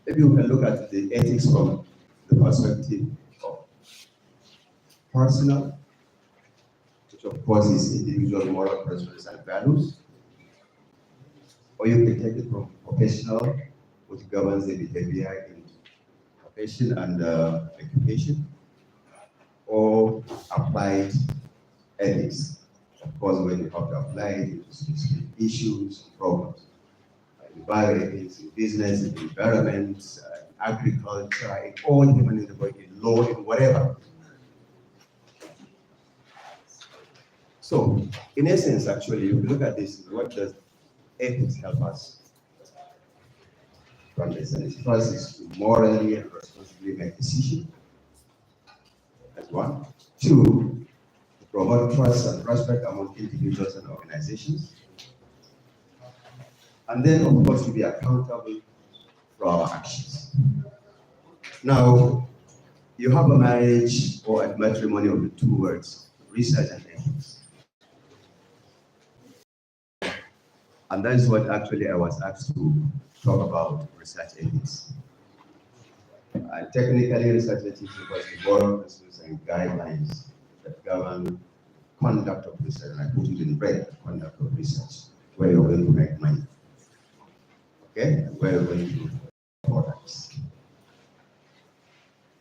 maybe we can look at the ethics from the perspective of personal, which of course is individual moral principles and values. Or you can take it from professional, which governs the behavior in profession and occupation, or applied ethics. Of course, when you have to apply it to specific issues, problems. Environment, in business, in environment, agriculture, in all human endeavor, in law, in whatever. So, in essence, actually, if you look at this, what does ethics help us to understand? First is to morally and responsibly make decisions. That's one. Two, to promote trust and respect among individuals and organizations. And then, of course, to be accountable for our actions. Now, you have a marriage or a matrimony of the two words, research and ethics. And that is what actually I was asked to talk about research ethics. And technically, research ethics was the broad principles and guidelines that govern conduct of research, and I put it in red, conduct of research, where you're going to make money. Okay, where you're going to products.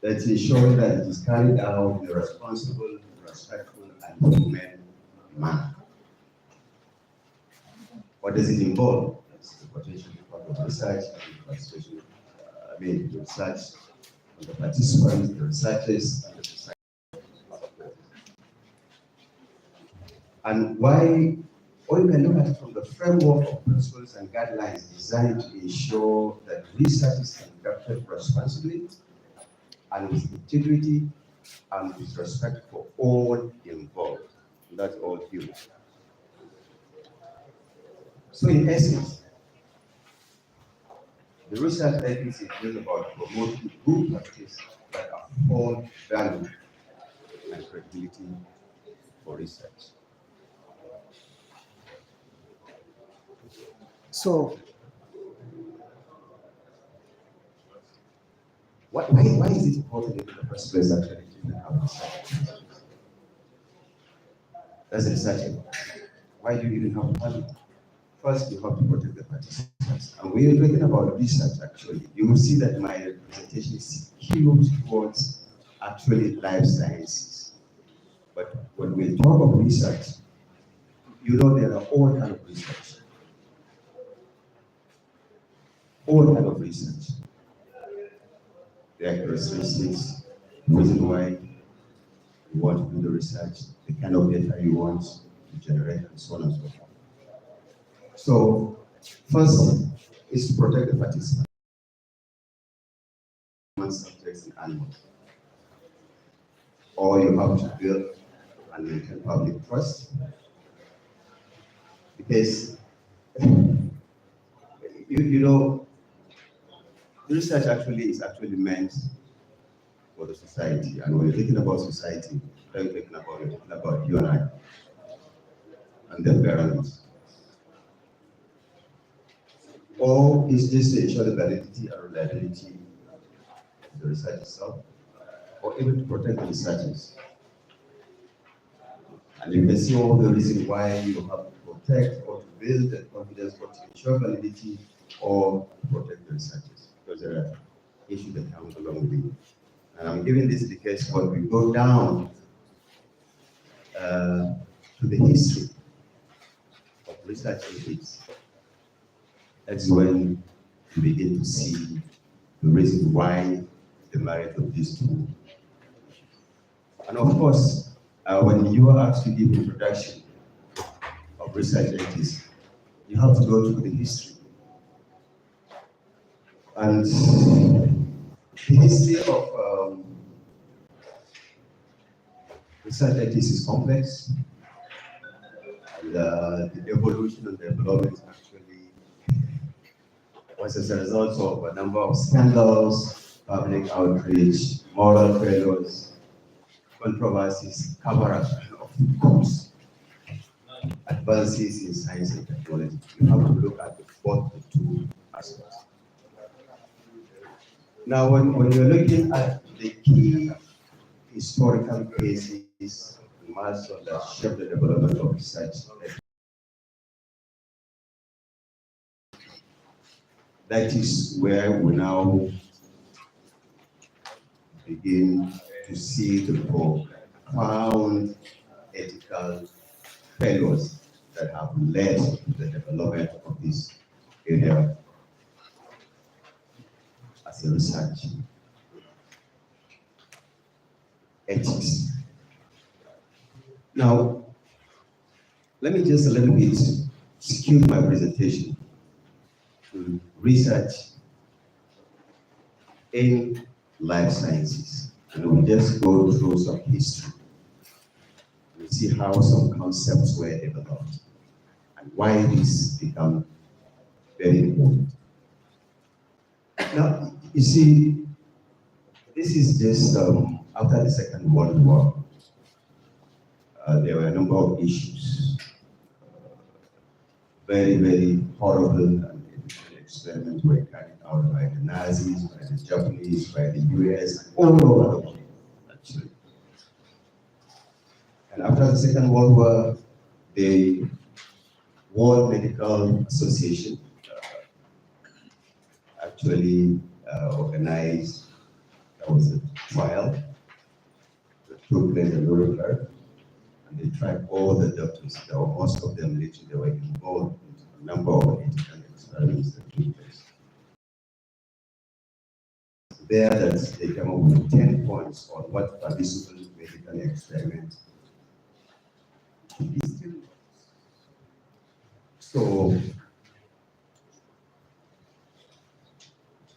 That is showing that it is carried out in a responsible, respectful, and human manner. What does it involve? That's the potential part of research and participation. The research of the participants, the researchers, and the society. And why? Or you can look at it from the framework of principles and guidelines designed to ensure that research is conducted responsibly and with integrity and with respect for all involved. That's all humans. So in essence, the research ethics is about promoting good practice that afford value and credibility for research. So, why is it important in the first place actually to have research? That's research. Why do you even have to have it? First, you have to protect the participants. And when you're talking about research, actually, you will see that my presentation is skewed towards actually life sciences. But when we talk of research, you know there are all kinds of research. All kinds of research. The characteristics, the reason why you want to do the research, the kind of data you want to generate, and so on and so forth. So, first is to protect the participants. human subjects and animals. Or you have to build and maintain public trust. Because, you know, research actually is actually meant for the society. And when you're thinking about society, you're thinking about you and I and the environment. Or is this to ensure the validity and reliability of the research itself, or even to protect the researchers? And you can see all the reasons why you have to protect or to build that confidence, or to ensure validity or to protect the researchers, because there are issues that come along with it. And I'm giving this because when we go down to the history of research ethics, that's when you begin to see the reason why the merit of these two. And of course, when you are asked to give introduction of research ethics, you have to go through the history. And the history of research ethics is complex. And the evolution and the development actually was as a result of a number of scandals, public outreach, moral failures, controversies, cover-up of course, advances in science and technology. You have to look at both the two aspects. Now, when you're looking at the key historical cases and milestones that shape the development of research, that is where we now begin to see the profound ethical failures that have led to the development of this area as a research ethics. Now, let me just a little bit skew my presentation to research in life sciences, and we'll just go through some history. We'll see how some concepts were developed and why this became very important. Now, you see, this is just after the Second World War. There were a number of issues, very, very horrible and experiments were carried out by the Nazis, by the Japanese, by the US, and all over the world, actually. And after the Second World War, the World Medical Association actually organized, there was a trial that took place in Nuremberg, and they tried all the doctors. There were most of them literally they were involved in a number of ethical experiments that took place. There, that they came up with 10 points on what permissible medical experiment is. So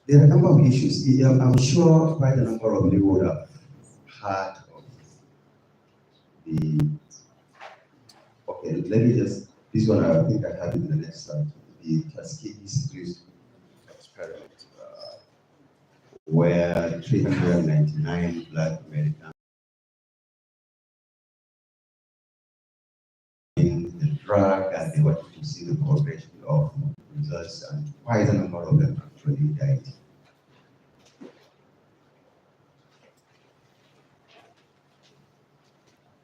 there are a number of issues. I'm sure quite a number of you would have heard of the, okay, let me just, this one I think I have it in the next slide, the Tuskegee series experiment, where 399 Black Americans in the drug, and they wanted to see the progression of results, and quite a number of them actually died.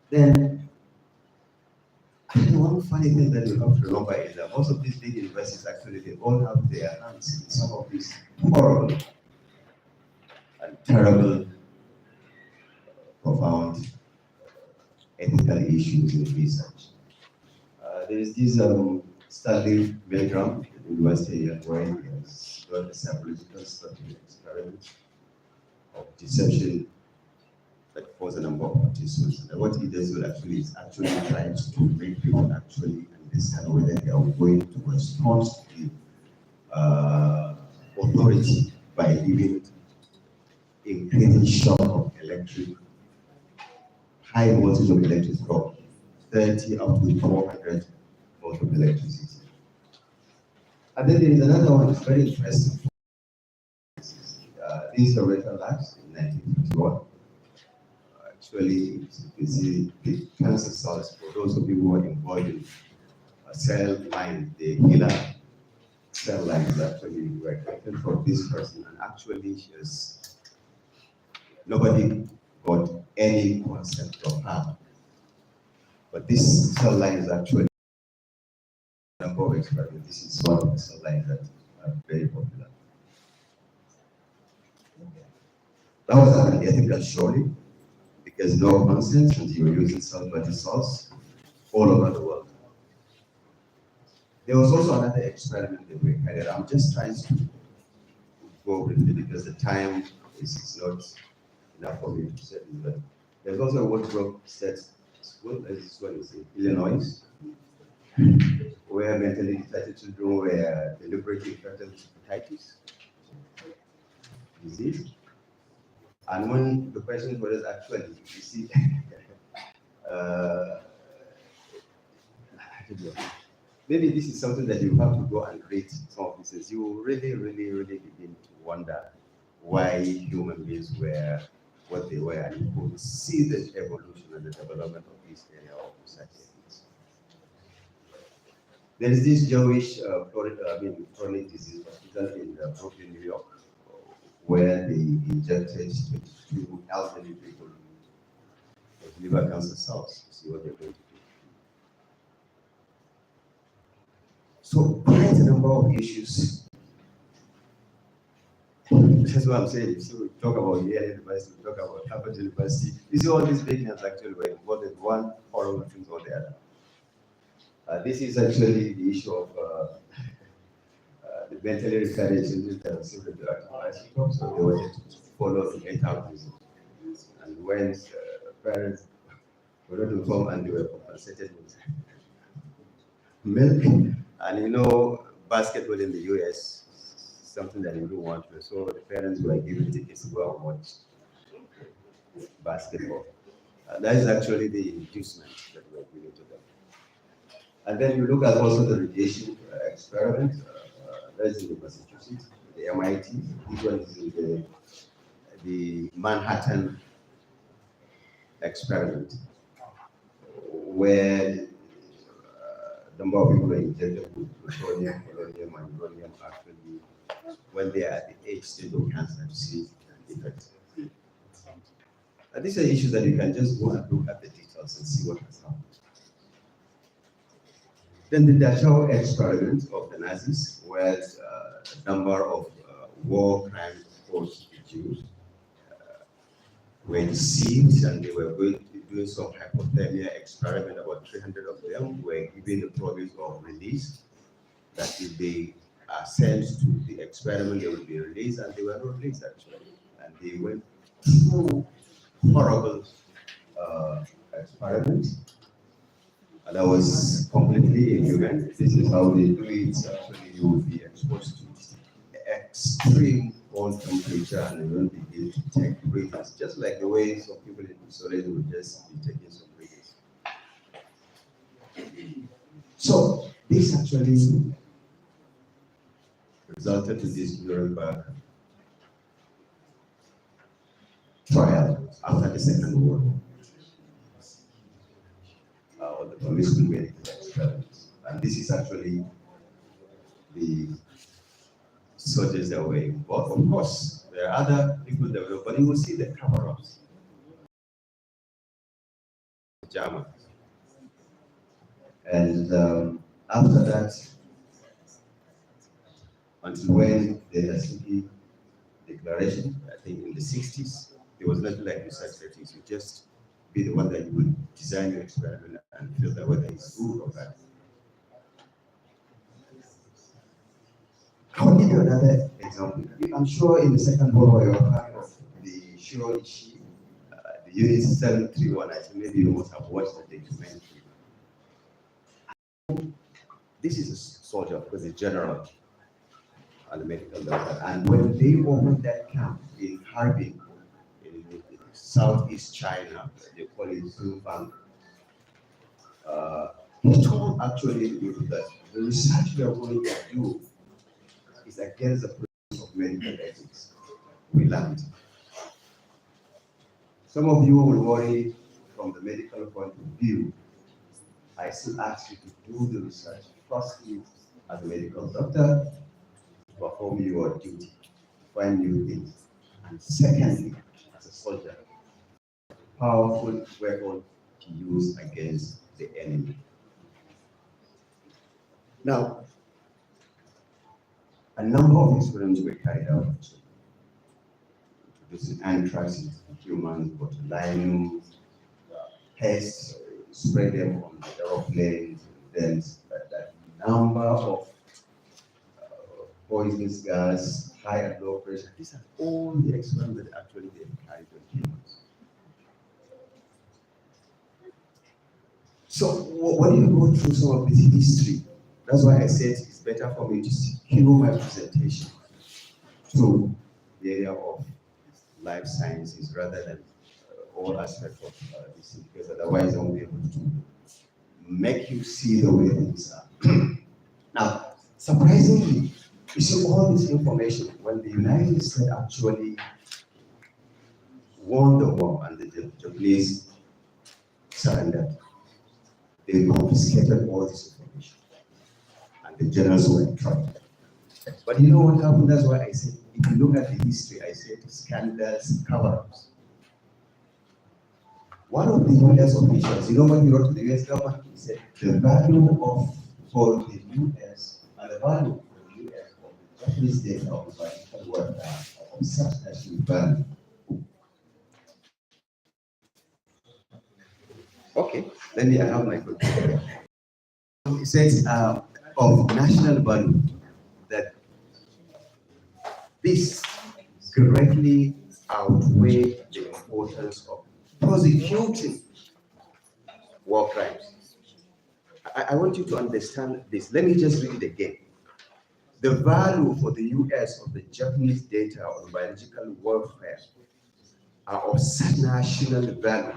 Then, one funny thing that you have to remember is that most of these big universities actually, they all have their hands in some of these horrible and terrible, profound ethical issues in research. There is this Stanley Milgram, the University of where he has done a psychological study experiment of deception that caused a number of participants. And what he does actually is actually trying to make people actually understand whether they are going to respond to the authority by giving increasing shock of electric, high voltage of electric from 30 up to 400 volts of electricity. And then there is another one that's very interesting. These are Rachel Labs in 1951. Actually, you see the cancer cells, for those of you who are involved in cell line, the healer cell lines actually were collected from this person, and actually nobody got any concept of her. But this cell line is actually a number of experiments. This is one of the cell lines that are very popular. That was unethical, surely, because no consent, and you were using cell-body cells all over the world. There was also another experiment that we carried out. I'm just trying to go briefly because the time is not enough for me to say this, but there's also a Woodbrook State School, as this one is in Illinois, where mentally retarded children were deliberately infected with hepatitis disease. And when the question was actually, you see, I don't know. Maybe this is something that you have to go and read some of this. You really, really, really begin to wonder why human beings were what they were, and you could see the evolution and the development of this area of research. There is this Jewish chronic disease hospital in Brooklyn, New York, where they injected 22 elderly people with liver cancer cells to see what they're going to do. So quite a number of issues. That's what I'm saying. So we talk about Yale University, we talk about Harvard University. You see all these big names actually were involved in one horrible thing or the other. This is actually the issue of the mentally retarded children that received the radioactive, so they wanted to follow the 8-hour visit. And when parents were not informed and they were compensated with milk, and you know, basketball in the US, something that you don't want to. So the parents were given tickets to go and watch basketball. That is actually the inducement that we're giving to them. And then you look at also the radiation experiment. That's in the Massachusetts, the MIT. This one is in the Manhattan experiment, where number of people are injected with plutonium, polonium, and uranium actually when they are at the age stage of cancer to see the effects. And these are issues that you can just go and look at the details and see what has happened. Then the Dachau experiment of the Nazis, where a number of war crimes caused the Jews were deceived, and they were going to be doing some hypothermia experiment. About 300 of them were given the promise of release, that if they are sent to the experiment, they will be released, and they were not released actually. And they went through horrible experiments. And that was completely inhuman. This is how they do it. Actually, you will be exposed to extreme cold temperature, and you will begin to take breathers, just like the way some people in isolation will just be taking some breathers. So this actually resulted in this Nuremberg trial after the Second World War. The police will make experiments. And this is actually the soldiers that were involved. Of course, there are other people that were, but you will see the cover-ups. German. And after that, until when the Helsinki Declaration, I think in the 60s, there was nothing like research settings. You just be the one that you would design your experiment and feel that whether it's good or bad. I'll give you another example. I'm sure in the Second World War, you have heard of the Shiroishi, the Unit 731. I think maybe you must have watched the documentary. This is a soldier, because a general and a medical doctor. And when they opened that camp in Harbin, Southeast China, they call it Zhufang. He told actually that the research we are going to do is against the principles of medical ethics. We learned. Some of you will worry from the medical point of view. I still ask you to do the research. Firstly, as a medical doctor, to perform your duty, to find new things. And secondly, as a soldier, powerful weapon to use against the enemy. Now, a number of experiments were carried out introducing anthrax in humans, botulinum, pests, spread them on aeroplanes, then that number of poisonous gas, high and low pressure. These are all the experiments that actually they carried on humans. So when you go through some of this history, that's why I said it's better for me to secure my presentation to the area of life sciences rather than all aspects of this, because otherwise I won't be able to make you see the way things are. Now, surprisingly, you see all this information when the United States actually won the war and the Japanese surrendered. They confiscated all this information, and the generals were in trouble. But you know what happened? That's why I said, if you look at the history, I said scandals, cover-ups. One of the US officials, you know what he wrote to the US government? He said, the value for the US and the value for the US of the Japanese data of biological warfare of such national value. Okay, let me have my conclusion. It says of national value that this greatly outweighs the importance of prosecuting war crimes. I want you to understand this. Let me just read it again. The value for the US of the Japanese data on biological warfare are of such national value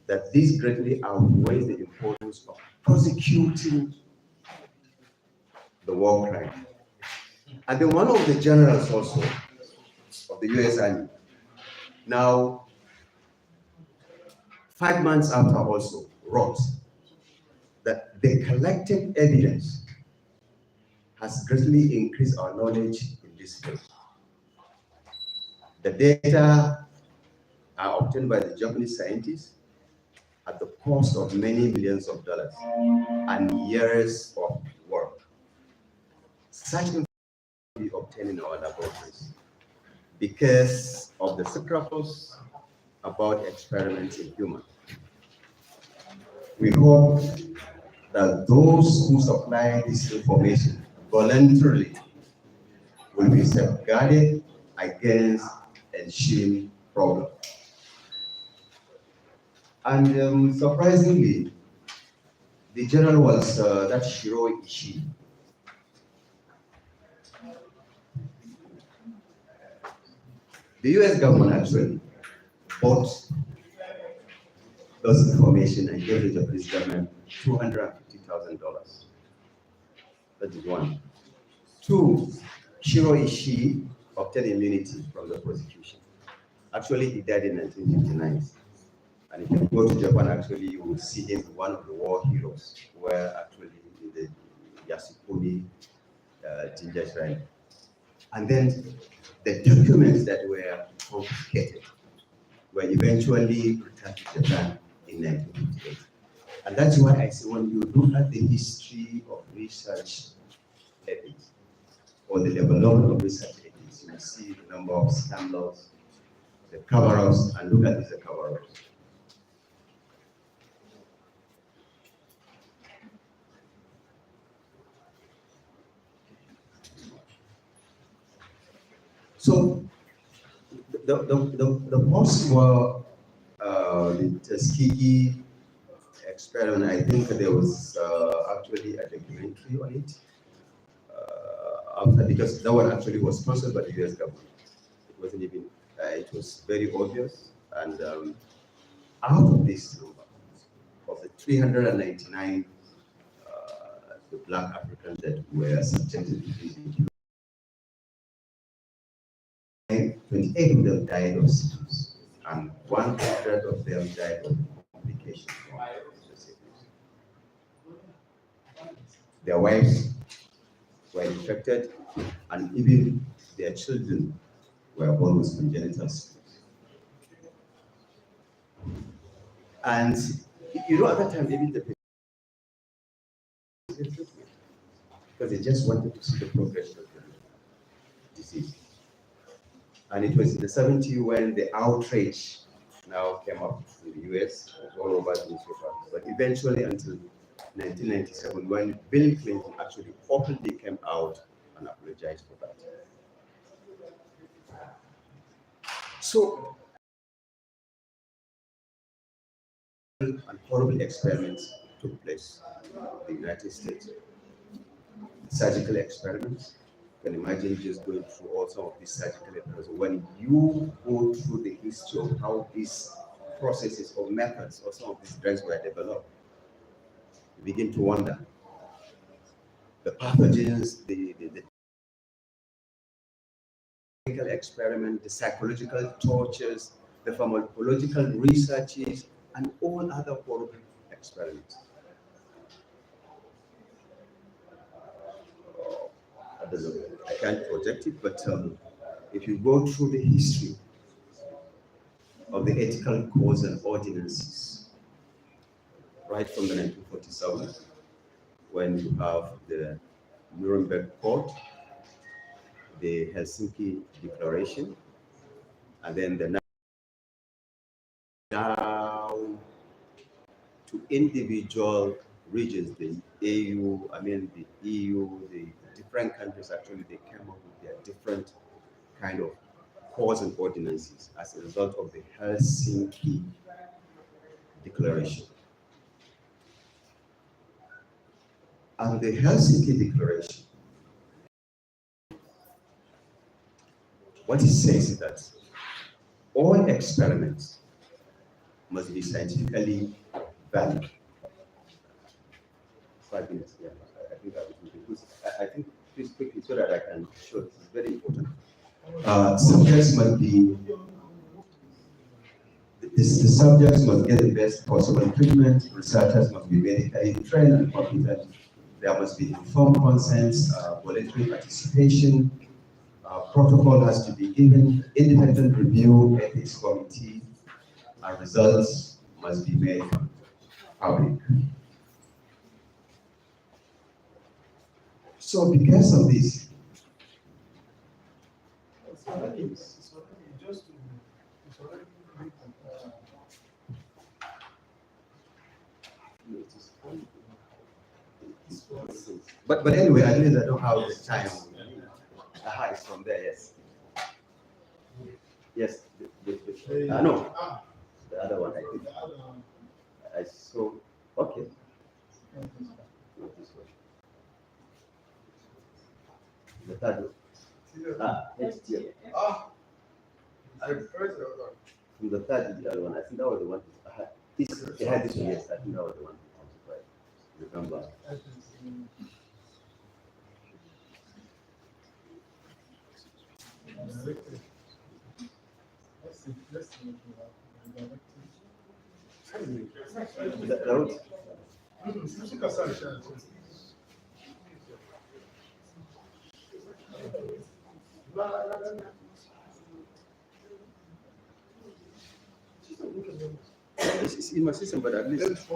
that this greatly outweighs the importance of prosecuting the war crime. And then one of the generals also of the US Army, now 5 months after also wrote that the collected evidence has greatly increased our knowledge in this field. The data are obtained by the Japanese scientists at the cost of many millions of dollars and years of work. Such information will be obtained in our laboratories because of the scruples about experiments in humans. We hope that those who supply this information voluntarily will be safeguarded against ensuing problems. And surprisingly, the general was that Shiro Ishii. The US government actually bought those information and gave the Japanese government $250,000. That is one. Two, Shiro Ishii obtained immunity from the prosecution. Actually, he died in 1959. And if you go to Japan, actually, you will see him one of the war heroes, where actually in the Yasukuni Jinja Shrine. And then the documents that were confiscated were eventually returned to Japan in 1958. And that's why I say when you look at the history of research ethics or the development of research ethics, you will see the number of scandals, the cover-ups, and look at these cover-ups. So the post-war, the Tuskegee experiment, I think there was actually a documentary on it. Because that one actually was sponsored by the US government. It wasn't even, it was very obvious. And out of this number, of the 399 the black Africans that were subjected to this, 28 of them died of syphilis, and 100 of them died of complications from the syphilis. Their wives were infected, and even their children were born with congenital syphilis. And you know, at that time, even the patients, because they just wanted to see the progression of the disease. And it was in the 70s when the outrage now came up in the US, all over the newspaper. But eventually, until 1997, when Bill Clinton actually openly came out and apologized for that. So, and horrible experiments took place in the United States. Surgical experiments. You can imagine just going through all some of these surgical experiments. When you go through the history of how these processes or methods or some of these drugs were developed, you begin to wonder. The pathogens, the clinical experiment, the psychological tortures, the pharmacological researches, and all other horrible experiments. I don't know, I can't project it, but if you go through the history of the ethical codes and ordinances, right from the 1947, when you have the Nuremberg Code, the Helsinki Declaration, and then the down to individual regions, the AU, the EU, the different countries actually, they came up with their different kind of codes and ordinances as a result of the Helsinki Declaration. And the Helsinki Declaration, what it says is that all experiments must be scientifically valid. 5 minutes, yeah. I think that would be I think please quickly so that I can show this is very important. Subjects must be the subjects must get the best possible treatment. Researchers must be medically trained and competent. There must be informed consent, voluntary participation. Protocol has to be given independent review, ethics committee, and results must be made public. So because of this, but anyway, at least I don't have the time. Aha, it's from there, yes. Yes, no, the other one I think. I saw, okay. Not this one. The third one. Next year. I first from the third to the other one. I think that was the one. They had this one, yes. I think that was the one. Remember. It's in my system, but at least.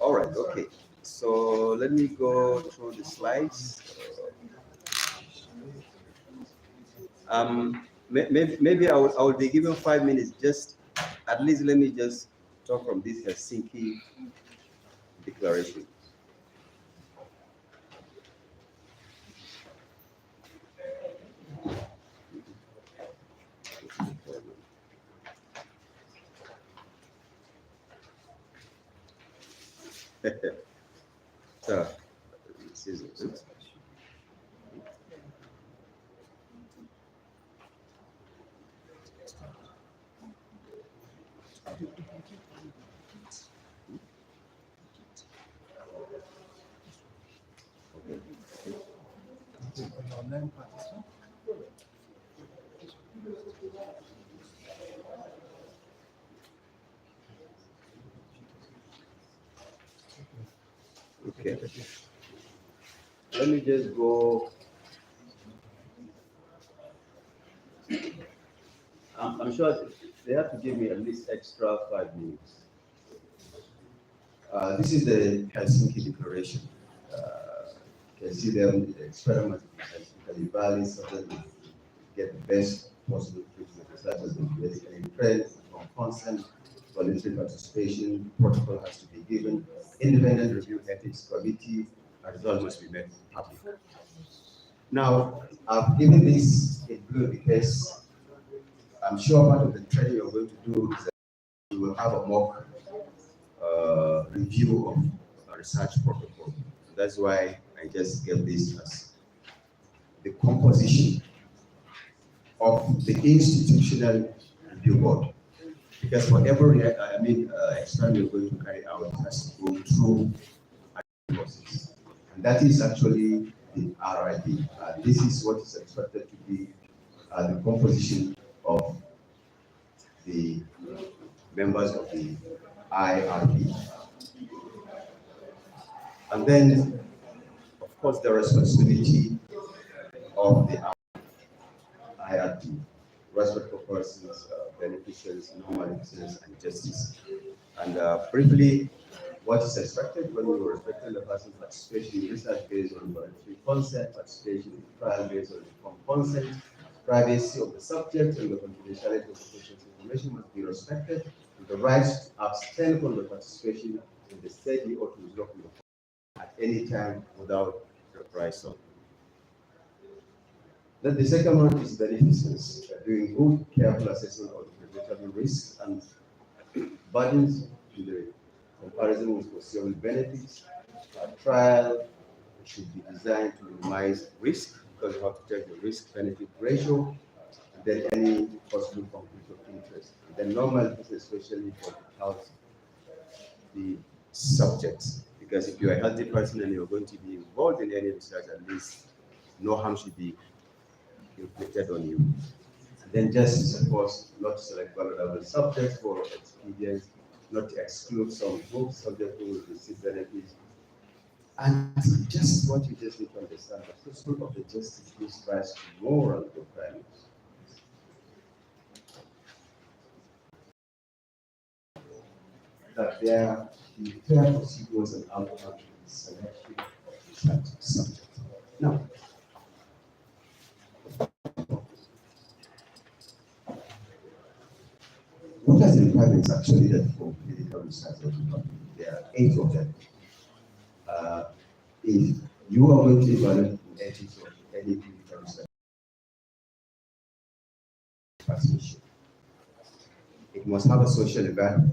All right, okay. So let me go through the slides. Maybe I will be given 5 minutes. Just at least let me just talk from this Helsinki Declaration. So, this is it. Okay. Let me just go. I'm sure they have to give me at least extra 5 minutes. This is the Helsinki Declaration. You can see there the experiment basically values so that we get the best possible treatment, such as basically friends, from consent, voluntary participation, protocol has to be given, independent review ethics committee, a result must be made public. Now, I've given this in blue because I'm sure part of the training you're going to do is that you will have a mock review of a research protocol. That's why I just gave this as the composition of the institutional review board. Because for every, experiment you're going to carry out, it has to go through a process. And that is actually the RIP. This is what is expected to be the composition of the members of the IRP. And then, of course, the responsibility of the IRP, respect for persons, beneficiaries, non-beneficiaries, and justice. And briefly, what is expected when we were respecting the person's participation in research based on voluntary consent, participation in trial based on informed consent, privacy of the subject, and the confidentiality of the patient's information must be respected, and the right to abstain from the participation in the study or to withdraw from the at any time without reprisal. Then the second one is beneficence, doing good, careful assessment of the preventable risks and burdens in the comparison with foreseeable benefits. A trial should be designed to minimize risk because you have to check the risk-benefit ratio and then any possible conflict of interest. And then normal, especially for the health, the subjects. Because if you're a healthy person and you're going to be involved in any research, at least no harm should be inflicted on you. And then just, of course, not to select vulnerable subjects for experience, not to exclude some group subjects who will receive benefits. And just what you just need to understand, the principle of the justice gives rise to moral requirements. That there be fair procedures and outcomes in the selection of research subject. Now, what are the requirements actually that for clinical research that we have? There are 8 of them. If you are going to evaluate the ethics of any clinical research participation, it must have a social value,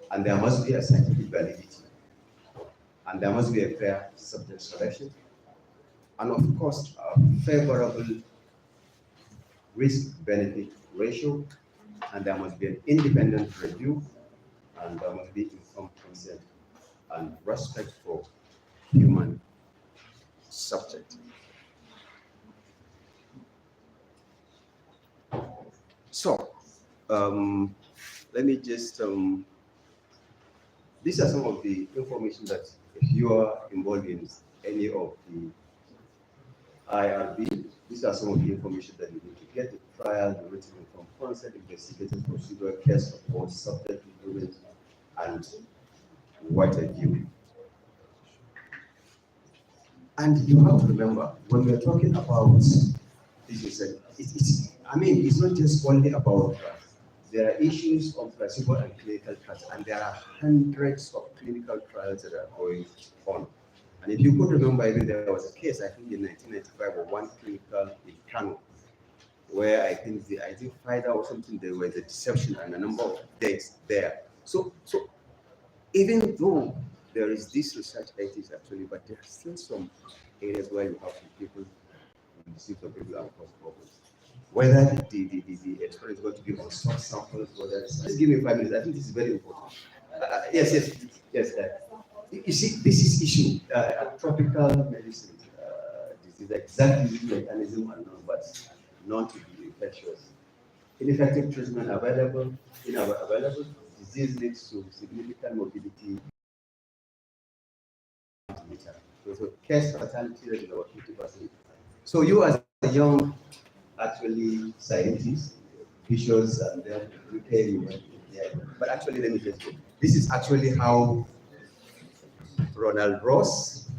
and there must be a scientific validity, and there must be a fair subject selection, and of course, a favorable risk-benefit ratio, and there must be an independent review, and there must be informed consent and respect for human subject. So, let me just, these are some of the information that if you are involved in any of the IRB, these are some of the information that you need to get: the trial, the written informed consent, investigative procedure, case report, subject improvement, and what have you. And you have to remember, when we're talking about this, it's not just only about there are issues of placebo and clinical trials, and there are hundreds of clinical trials that are going on. And if you could remember, even there was a case, I think in 1995, of one clinical in Kano, where I think FIDA or something, there was a deception and a number of deaths there. So even though there is this research ethics actually, but there are still some areas where you have people receive some people and cause problems. whether the experiment is going to be on soft samples, whether just give me 5 minutes. I think this is very important. Yes. You see, this is issue. Tropical medicine disease, exactly the mechanism unknown, but known to be infectious. Ineffective treatment available, available. Disease leads to significant morbidity. So case fatality rate is about 50%. So you as a young, actually scientist, visuals, and then you but actually let me just go. This is actually how Ronald Ross,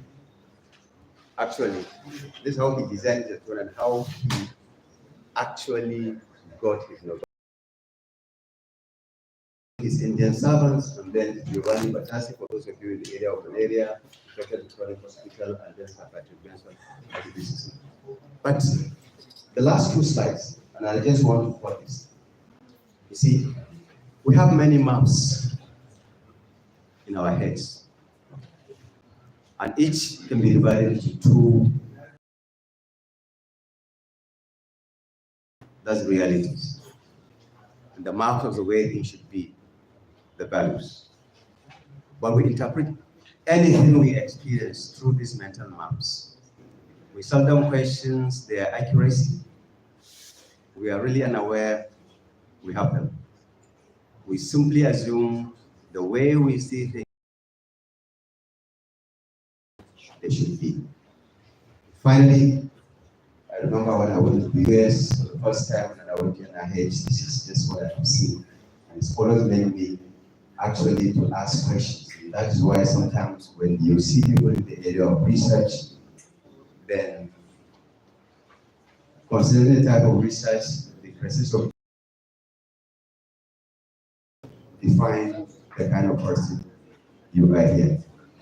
actually, this is how he designed the drone and how he actually got his Nobel. His Indian servants, and then Giovanni Batasi, for those of you in the area of Malaria, Dr. Victoria Hospital, and then Sir Patrick Benson of the BCC. But the last two slides, and I just want to put this. You see, we have many maps in our heads, and each can be divided into two. That's realities. And the map of the way things should be, the values. But we interpret anything we experience through these mental maps. We seldom question their accuracy. We are really unaware we have them. We simply assume the way we see things, they should be. Finally, I remember when I went to the US for the first time and I went to NIH, this is just what I have seen. And it's always made me actually to ask questions. And that is why sometimes when you see people in the area of research, then considering the type of research, the process of define the kind of person you are here.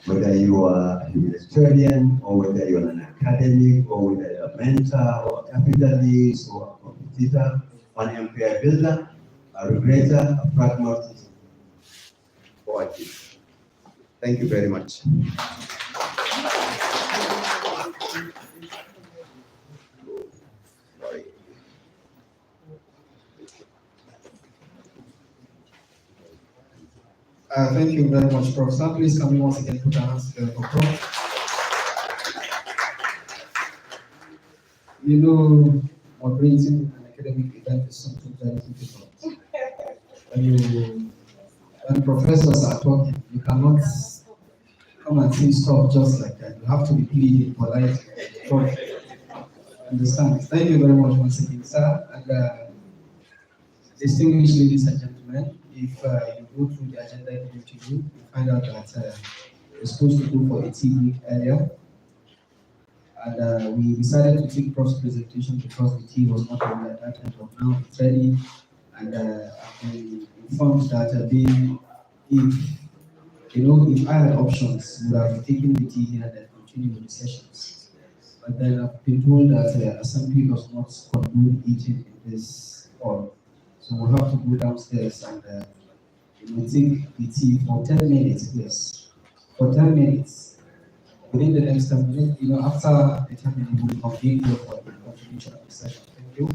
Whether you are a humanitarian, or whether you're an academic, or whether you're a mentor, or a capitalist, or a competitor, an empire builder, a regretter, a pragmatist, or a kid. Thank you very much. Sorry. Thank you very much, Professor. Please can we once again put our hands together for Prof. You know, moderating an academic event is something very difficult. When professors are talking, you cannot come and say stuff just like that. You have to be pleading polite. Understand? Thank you very much once again, sir. And distinguished ladies and gentlemen, if you go through the agenda given to you, you find out that we're supposed to go for a tea break earlier. And we decided to take Prof's presentation because the tea was not ready at that time, but now it's ready. And I've been informed that if I had options, we would have taken the tea here and then continued with the sessions. But then I've been told that assembly does not conclude eating in this hall. So we'll have to go downstairs and take the tea for 10 minutes, please. For 10 minutes. Within the next 10 minutes, after the 10 minutes, we'll convene here for the contribution of the session. Thank you.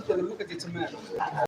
Look at it, man.